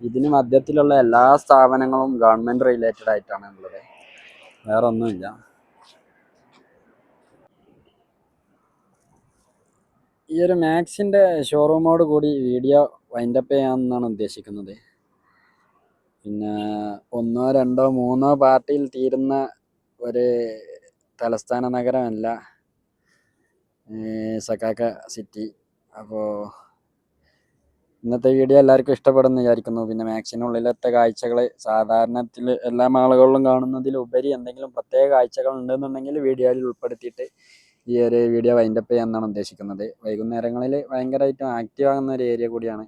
ഇതിന് മധ്യത്തിലുള്ള എല്ലാ സ്ഥാപനങ്ങളും ഗവൺമെൻറ് റിലേറ്റഡ് ആയിട്ടാണ് ഉള്ളത്, വേറെ ഒന്നുമില്ല. ഈ ഒരു മാക്സിൻ്റെ ഷോറൂമോട് കൂടി വീഡിയോ വൈൻഡപ്പ് ചെയ്യാമെന്നാണ് ഉദ്ദേശിക്കുന്നത്. പിന്നെ 1, 2, 3 പാർട്ടിയിൽ തീരുന്ന ഒരു തലസ്ഥാന നഗരമല്ല സക്കാക്ക സിറ്റി. അപ്പോൾ ഇന്നത്തെ വീഡിയോ എല്ലാവർക്കും ഇഷ്ടപ്പെടുമെന്ന് വിചാരിക്കുന്നു. പിന്നെ മാക്സിനുള്ളിലത്തെ കാഴ്ചകൾ സാധാരണത്തിൽ എല്ലാ ആളുകളിലും കാണുന്നതിലുപരി എന്തെങ്കിലും പ്രത്യേക കാഴ്ചകൾ ഉണ്ടെന്നുണ്ടെങ്കിൽ വീഡിയോയിൽ ഉൾപ്പെടുത്തിയിട്ട് ഈ ഒരു വീഡിയോ വൈൻഡപ്പ് ചെയ്യാമെന്നാണ് ഉദ്ദേശിക്കുന്നത്. വൈകുന്നേരങ്ങളിൽ ഭയങ്കരമായിട്ടും ആക്റ്റീവ് ആകുന്ന ഒരു ഏരിയ കൂടിയാണ്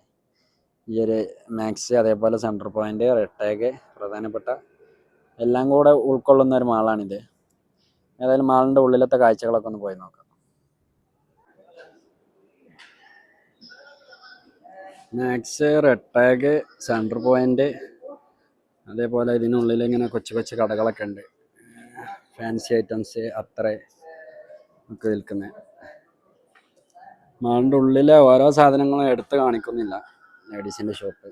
ഈ ഒരു മാക്സ്. അതേപോലെ സെൻട്രൽ പോയിന്റ്, റെഡ് ടാഗ്, പ്രധാനപ്പെട്ട എല്ലാം കൂടെ ഉൾക്കൊള്ളുന്ന ഒരു മാളാണിത്. ഏതായാലും മാളിൻ്റെ ഉള്ളിലത്തെ കാഴ്ചകളൊക്കെ ഒന്ന് പോയി നോക്കാം. Max, Red Tag, Central Point, അതേപോലെ ഇതിനുള്ളിൽ ഇങ്ങനെ കൊച്ചു കൊച്ചു കടകളൊക്കെ ഉണ്ട്. ഫാൻസി ഐറ്റംസ് അത്ര ഒക്കെ വിൽക്കുന്നത്. മാളിൻ്റെ ഉള്ളിലെ ഓരോ സാധനങ്ങളും എടുത്ത് കാണിക്കുന്നില്ല. ലേഡീസിൻ്റെ ഷോപ്പ്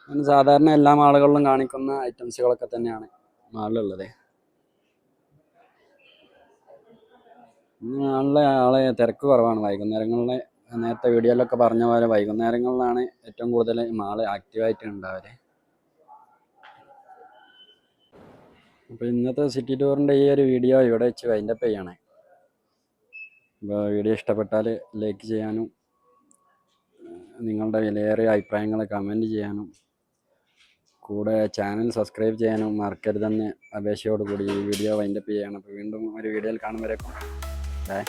അങ്ങനെ സാധാരണ എല്ലാ മാളുകളിലും കാണിക്കുന്ന ഐറ്റംസുകളൊക്കെ തന്നെയാണ് മാളിലുള്ളത്. മാളിലെ ആളെ തിരക്ക് കുറവാണ്. വൈകുന്നേരങ്ങളിൽ നേരത്തെ വീഡിയോയിലൊക്കെ പറഞ്ഞ പോലെ വൈകുന്നേരങ്ങളിലാണ് ഏറ്റവും കൂടുതൽ മാള് ആക്റ്റീവായിട്ട് ഉണ്ടാവല്. അപ്പോൾ ഇന്നത്തെ സിറ്റി ടൂറിൻ്റെ ഈ ഒരു വീഡിയോ ഇവിടെ വെച്ച് വൈൻഡപ്പ് ചെയ്യാണ്. അപ്പോൾ വീഡിയോ ഇഷ്ടപ്പെട്ടാൽ ലൈക്ക് ചെയ്യാനും നിങ്ങളുടെ വിലയേറിയ അഭിപ്രായങ്ങൾ കമൻറ്റ് ചെയ്യാനും കൂടെ ചാനൽ സബ്സ്ക്രൈബ് ചെയ്യാനും മറക്കരുതെന്ന് അപേക്ഷയോടുകൂടി ഈ വീഡിയോ വൈൻഡപ്പ് ചെയ്യണം. അപ്പോൾ വീണ്ടും ഒരു വീഡിയോയിൽ കാണും വരേക്കും ബൈ.